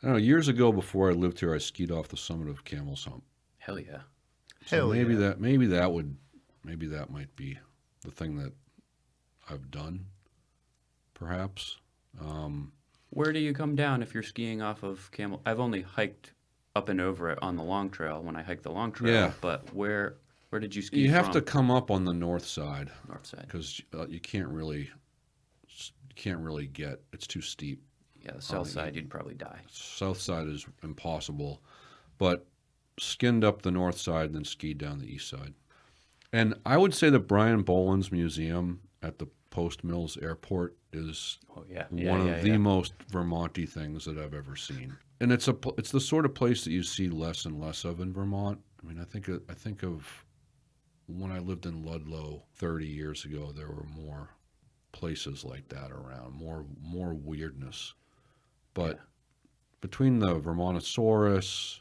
I don't know. Years ago, before I lived here, I skied off the summit of Camel's Hump. Hell yeah. So Hell maybe yeah. that might be the thing that I've done, perhaps. Where do you come down if you're skiing off of Camel? I've only hiked up and over it on the long trail when I hiked the long trail. Yeah. But where did you ski You have from? to come up on the north side North side. because you can't really get. It's too steep. Yeah, the south side, you'd probably die. South side is impossible, but skinned up the north side and then skied down the east side. And I would say that Brian Boland's museum at the Post Mills Airport is Oh, yeah. one of the most Vermonty things that I've ever seen. And it's the sort of place that you see less and less of in Vermont. I mean, I think of when I lived in Ludlow 30 years ago, there were more places like that around, more weirdness. But between the Vermontosaurus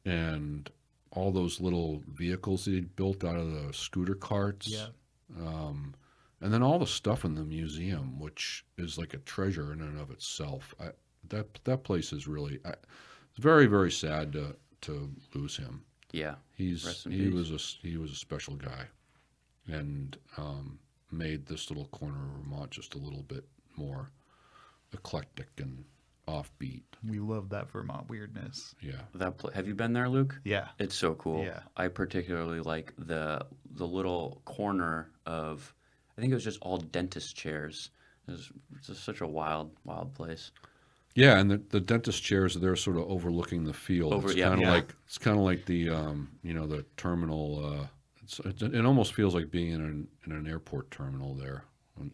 and all those little vehicles that he'd built out of the scooter carts, Yeah. and then all the stuff in the museum, which is like a treasure in and of itself. That place is really. It's very, very sad to lose him. Yeah. He Rest in peace. was a special guy, and made this little corner of Vermont just a little bit more eclectic and offbeat. We love that Vermont weirdness. Yeah. Have you been there, Luke? Yeah. It's so cool. Yeah. I particularly like the little corner of, I think it was just all dentist chairs. It's just such a wild place. Yeah, and the dentist chairs, they're sort of overlooking the field. It's kind of like the the terminal. It almost feels like being in an airport terminal there,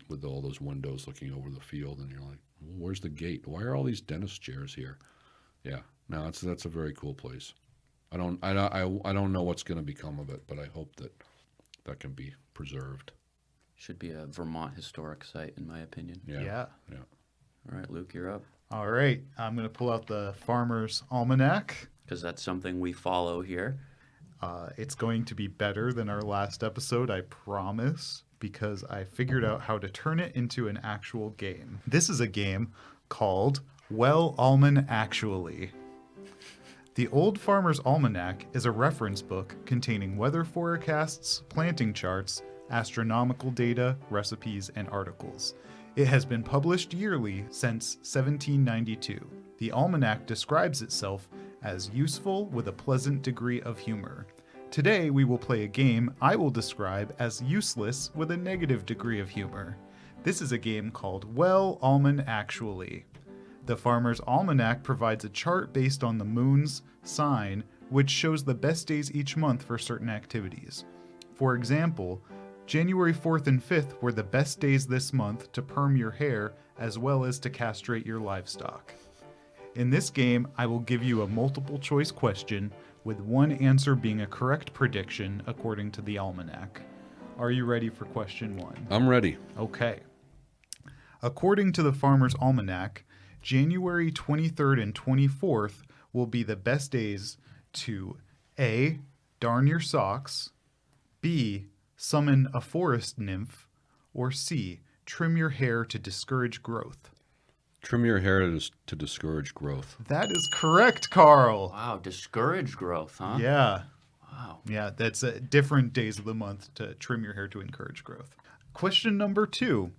with all those windows looking over the field, and you're like, well, where's the gate? Why are all these dentist chairs here? Yeah, no, that's a very cool place. I don't know what's going to become of it, but I hope that can be preserved. Should be a Vermont historic site, in my opinion. Yeah. All right, Luke, you're up. All right. I'm going to pull out the Farmer's Almanac. Because that's something we follow here. It's going to be better than our last episode, I promise, because I figured out how to turn it into an actual game. This is a game called Well Alman Actually. The Old Farmer's Almanac is a reference book containing weather forecasts, planting charts, astronomical data, recipes, and articles. It has been published yearly since 1792. The almanac describes itself as useful with a pleasant degree of humor. Today we will play a game I will describe as useless with a negative degree of humor. This is a game called Well Alman Actually. The Farmer's Almanac provides a chart based on the moon's sign, which shows the best days each month for certain activities. For example, January 4th and 5th were the best days this month to perm your hair as well as to castrate your livestock. In this game, I will give you a multiple choice question with one answer being a correct prediction according to the almanac. Are you ready for question 1? I'm ready. Okay. According to the Farmer's Almanac, January 23rd and 24th will be the best days to A. Darn your socks, B. Summon a forest nymph, or C. Trim your hair to discourage growth. Trim your hair to discourage growth. That is correct, Carl. Wow, discourage growth, huh? Yeah. Wow. Yeah, that's different days of the month to trim your hair to encourage growth. Question number 2.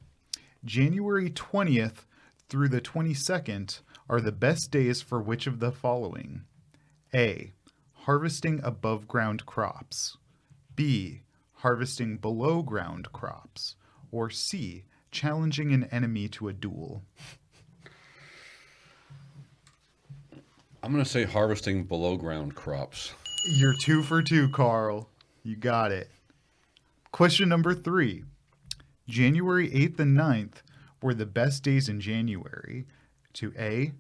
January 20th through the 22nd are the best days for which of the following? A. Harvesting above ground crops. B. Harvesting below ground crops. Or C. Challenging an enemy to a duel. I'm going to say harvesting below ground crops. You're 2 for 2, Carl. You got it. Question number 3. January 8th and 9th were the best days in January to A.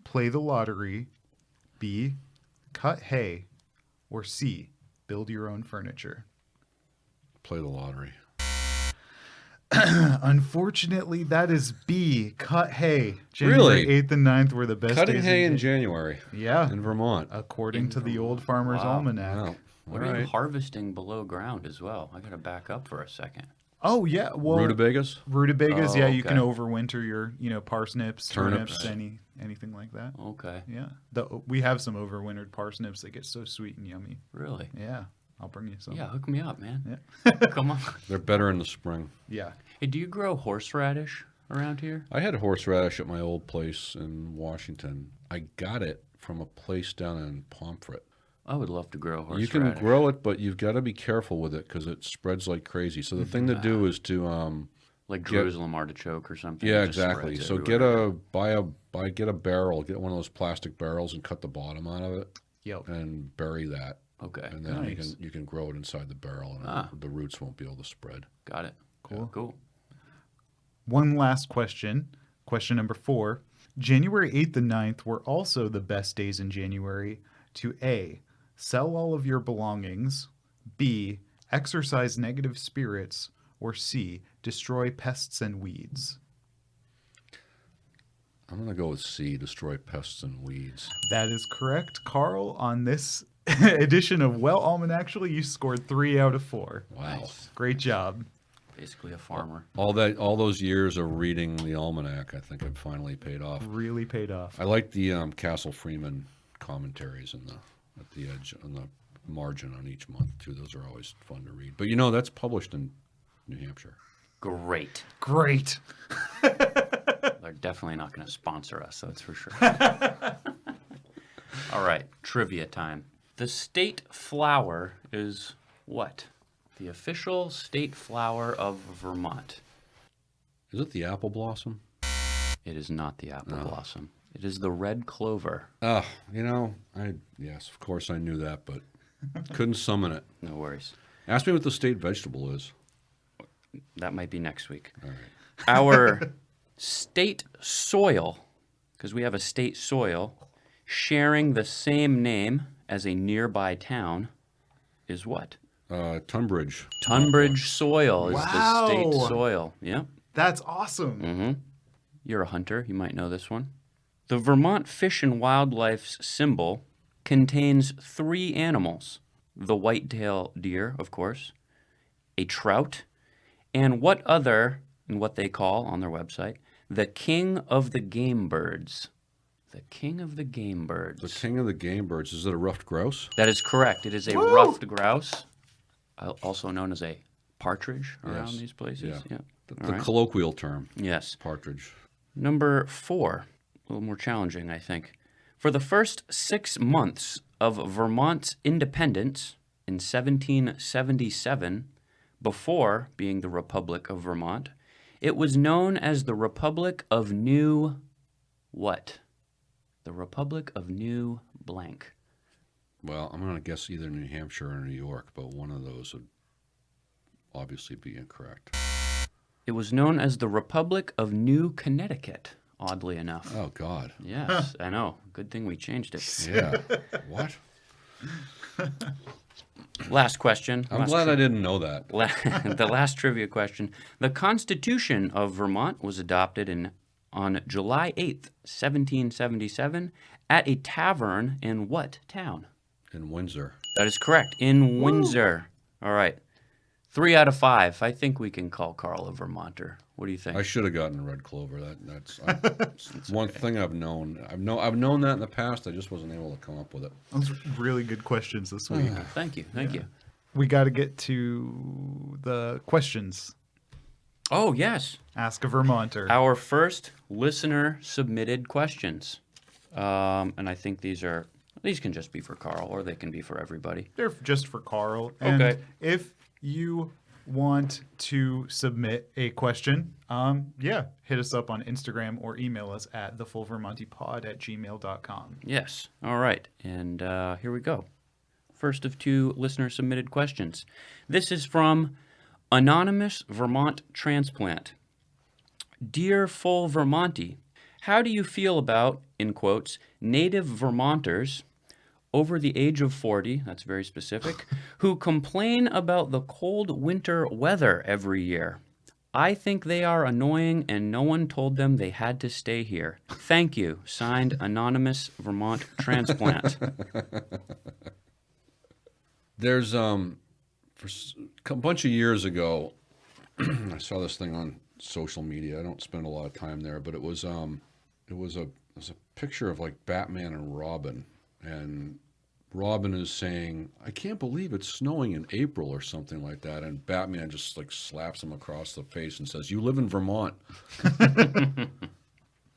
Play the lottery, B. Cut hay, or C. Build your own furniture. Play the lottery. Unfortunately, that is B. Cut hay. January Really? 8th and 9th were the best Cutting days hay in January. January Yeah. in Vermont. According to the Old Farmer's Wow. Almanac. Wow. What All are you right. harvesting below ground as well? I got to back up for a second. Oh, yeah. Well, Rutabagas? Rutabagas, Oh, yeah, you can okay. overwinter your, parsnips, Turnips. anything like that. Okay. Yeah. We have some overwintered parsnips that get so sweet and yummy. Really? Yeah. I'll bring you some. Yeah, hook me up, man. Yeah. Come on. They're better in the spring. Yeah. Hey, do you grow horseradish around here? I had horseradish at my old place in Washington. I got it from a place down in Pomfret. I would love to grow horseradish. You can grow it, but you've got to be careful with it because it spreads like crazy. So the thing to do is to like Jerusalem artichoke or something. yeah, It just exactly. spreads So everywhere. get a barrel, get one of those plastic barrels and cut the bottom out of it Yep. and bury that. Okay. And then Nice. you can grow it inside the barrel and the roots won't be able to spread. Got it. Cool. Cool. One last question. Question number 4. January 8th and 9th were also the best days in January to A. Sell all of your belongings. B. Exercise negative spirits. Or C. Destroy pests and weeds. I'm going to go with C, destroy pests and weeds. That is correct, Carl. On this edition of Well Alman Actually, you scored 3 out of 4. Wow. Nice. Great job. Basically a farmer. All those years of reading the almanac, I think have finally paid off. Really paid off. I like the Castle Freeman commentaries at the edge on the margin on each month too. Those are always fun to read. But that's published in New Hampshire. Great. Great. They're definitely not going to sponsor us, that's for sure. All right, trivia time. The state flower is what? The official state flower of Vermont. Is it the apple blossom? It is not the apple blossom. It is the red clover. Oh, yes, of course I knew that, but couldn't summon it. No worries. Ask me what the state vegetable is. That might be next week. All right. Our state soil, because we have a state soil, sharing the same name as a nearby town is what? Tunbridge. Tunbridge soil is the state Wow. soil. Yep. That's awesome. You're a hunter. You might know this one. The Vermont Fish and Wildlife's symbol contains 3 animals. The white-tailed deer, of course, a trout, and what they call on their website, the king of the game birds. The king of the game birds. The king of the game birds. Is it a ruffed grouse? That is correct. It is a ruffed grouse, also known as a partridge around Yes. these places. Yeah. All The right. colloquial term. Yes. Partridge. Number 4, a little more challenging, I think. For the first 6 months of Vermont's independence in 1777, before being the Republic of Vermont, it was known as the Republic of New what? The Republic of New blank. Well, I'm going to guess either New Hampshire or New York, but one of those would obviously be incorrect. It was known as the Republic of New Connecticut, oddly enough. Oh, God. Yes, I know. Good thing we changed it. Yeah. What? Last question. I'm glad I didn't know that. The last trivia question. The Constitution of Vermont was adopted on July 8th, 1777, at a tavern in what town? In Windsor. That is correct, in Windsor. All right. 3 out of 5. I think we can call Carl a Vermonter. What do you think? I should have gotten red clover. That's one thing I've known. I've known that in the past. I just wasn't able to come up with it. Those really good questions this week. Thank you. Thank you. We got to get to the questions. Oh, yes. Ask a Vermonter. Our first listener submitted questions. And I think these can just be for Carl, or they can be for everybody. They're just for Carl. And Okay. if you want to submit a question, hit us up on Instagram or email us at thefullvermontepod@gmail.com. Yes. All right. And here we go. First of 2 listener submitted questions. This is from Anonymous Vermont Transplant. Dear Full Vermonty, how do you feel about, in quotes, native Vermonters over the age of 40, that's very specific, who complain about the cold winter weather every year? I think they are annoying and no one told them they had to stay here. Thank you. Signed, Anonymous Vermont Transplant. There's a bunch of years ago, I saw this thing on social media. I don't spend a lot of time there, but it was a picture of like Batman and Robin, and Robin is saying, "I can't believe it's snowing in April," or something like that, and Batman just like slaps him across the face and says, "You live in Vermont."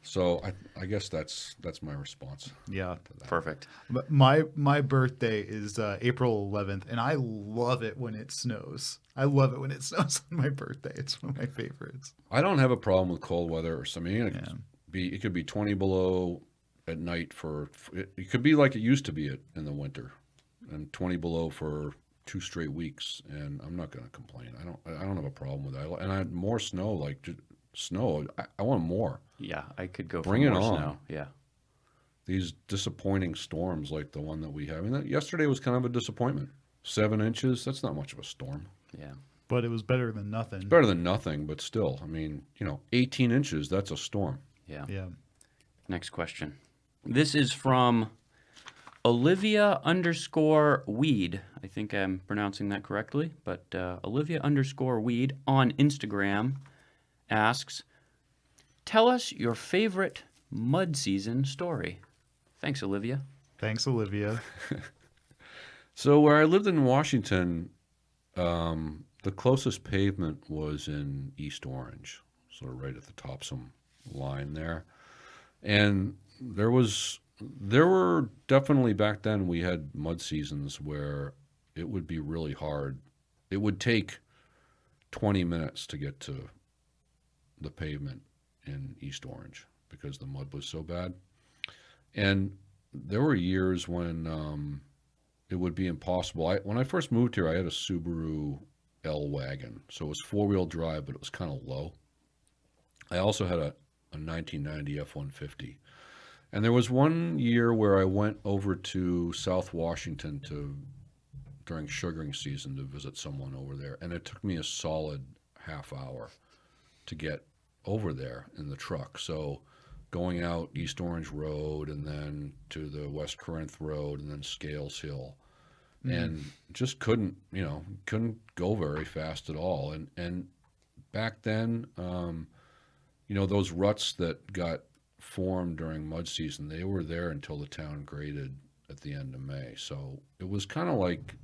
So I guess that's my response. Yeah. Perfect. But my birthday is April 11th, and I love it when it snows. I love it when it snows on my birthday. It's one of my favorites. I don't have a problem with cold weather or something. It could be 20 below at night it could be like it used to be in the winter, and 20 below for 2 straight weeks, and I'm not going to complain. I don't have a problem with that. And I more snow, like snow. I want more. Yeah, I could go Bring for it more on. snow. Yeah. These disappointing storms like the one that we have. I mean, yesterday was kind of a disappointment. 7 inches, that's not much of a storm. Yeah. But it was better than nothing. It's better than nothing, but still, I mean, 18 inches, that's a storm. Yeah. Yeah. Next question. This is from Olivia_Weed. I think I'm pronouncing that correctly, but Olivia_Weed on Instagram asks, tell us your favorite mud season story. Thanks, Olivia. Thanks, Olivia. So where I lived in Washington, the closest pavement was in East Orange, sort of right at the top, some line there. And there were definitely, back then we had mud seasons where it would be really hard. It would take 20 minutes to get to the pavement in East Orange because the mud was so bad. And there were years when it would be impossible. When I first moved here, I had a Subaru L wagon, so it was 4-wheel drive, but it was kind of low. I also had a 1990 F-150, And there was one year where I went over to South Washington during sugaring season to visit someone over there, and it took me a solid half hour to get over there in the truck. So going out East Orange Road and then to the West Corinth Road and then Scales Hill, and just couldn't go very fast at all. And back then, those ruts that got formed during mud season, they were there until the town graded at the end of May. So it was kind of like,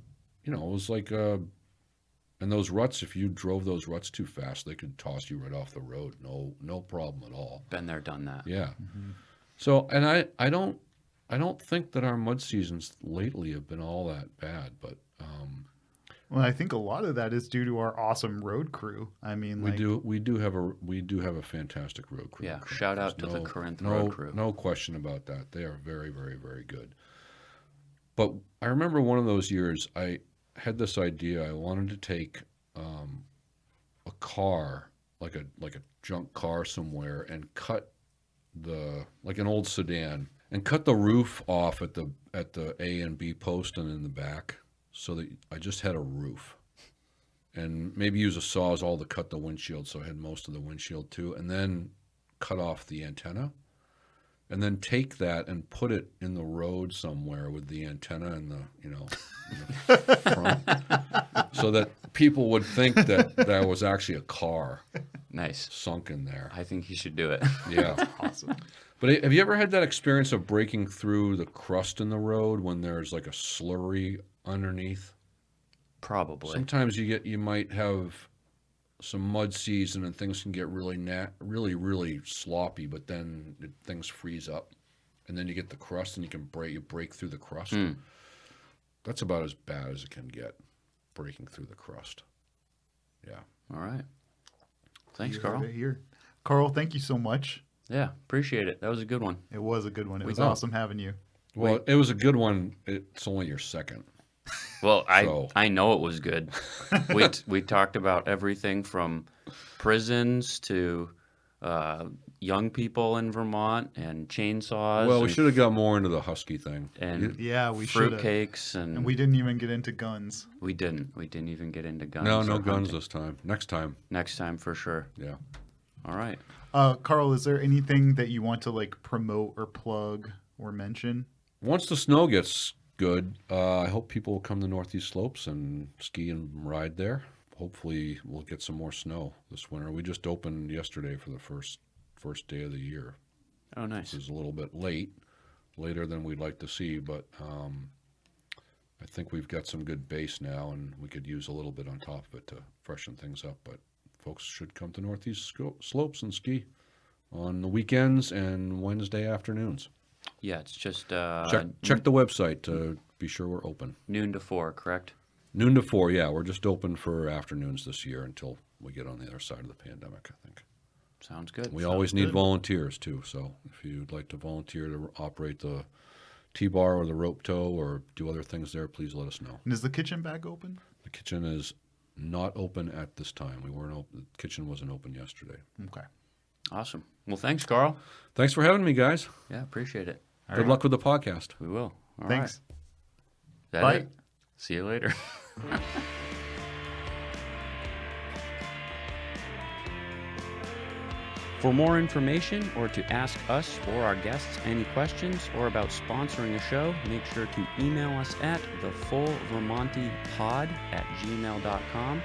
it was like, and those ruts, if you drove those ruts too fast, they could toss you right off the road. No problem at all. Been there, done that. Yeah. So, and I don't think that our mud seasons lately have been all that bad, but Well, I think a lot of that is due to our awesome road crew. I mean, we do have a fantastic road crew. Yeah, shout out to the Corinth no, road crew. No question about that. They are very, very, very good. But I remember one of those years I had this idea. I wanted to take a car, like a junk car somewhere, and cut like an old sedan, and cut the roof off at the A and B post and in the back, so that I just had a roof, and maybe use a Sawzall to cut the windshield, so I had most of the windshield too, and then cut off the antenna, and then take that and put it in the road somewhere with the antenna in the front, so that people would think that that was actually a car Nice. sunk in there. I think you should do it. Yeah. awesome. But have you ever had that experience of breaking through the crust in the road when there's like a slurry underneath? Probably. Sometimes you might have some mud season and things can get really sloppy, but then things freeze up, and then you get the crust and you break through the crust. That's about as bad as it can get, breaking through the crust. Yeah. All right. Thanks, You Carl. heard it here. Carl, thank you so much. Yeah, appreciate it. That was a good one. It was a good one. It was Oh. awesome having you. Well, it was a good one. It's only your second. Well, So- I know it was good. We talked about everything from prisons to young people in Vermont and chainsaws. Well, we and, should have got more into the husky thing. and Yeah, we should have. fruitcakes and And we didn't even get into guns. we didn't even get into guns. No or guns hunting. this time. Next time. Next time for sure. Yeah. All right. Carl, is there anything that you want to promote or plug or mention? Once the snow gets good, I hope people will come to Northeast Slopes and ski and ride there. Hopefully, we'll get some more snow this winter. We just opened yesterday for the first day of the year. Oh, nice. This is a little bit later than we'd like to see, but I think we've got some good base now, and we could use a little bit on top of it to freshen things up. But folks should come to Northeast Slopes and ski on the weekends and Wednesday afternoons. Yeah, it's just Check the website to be sure we're open. noon to 4, correct? Noon to 4, yeah. We're just open for afternoons this year until we get on the other side of the pandemic, I think. Sounds good. We always need good. volunteers, too. So if you'd like to volunteer to operate the T-bar or the rope tow or do other things there, please let us know. And is the kitchen back open? The kitchen is not open at this time. The kitchen wasn't open yesterday. Okay. Awesome. Well, thanks, Carl. Thanks for having me, guys. Yeah, appreciate it. Good luck with the podcast. We will. All Thanks. right. That Bye. it? See you later. For more information or to ask us or our guests any questions or about sponsoring a show, make sure to email us at thefullvermontepod@gmail.com.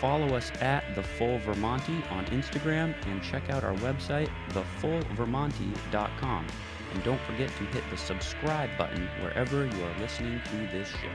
Follow us at thefullvermonte on Instagram and check out our website, thefullvermonte.com. And don't forget to hit the subscribe button wherever you are listening to this show.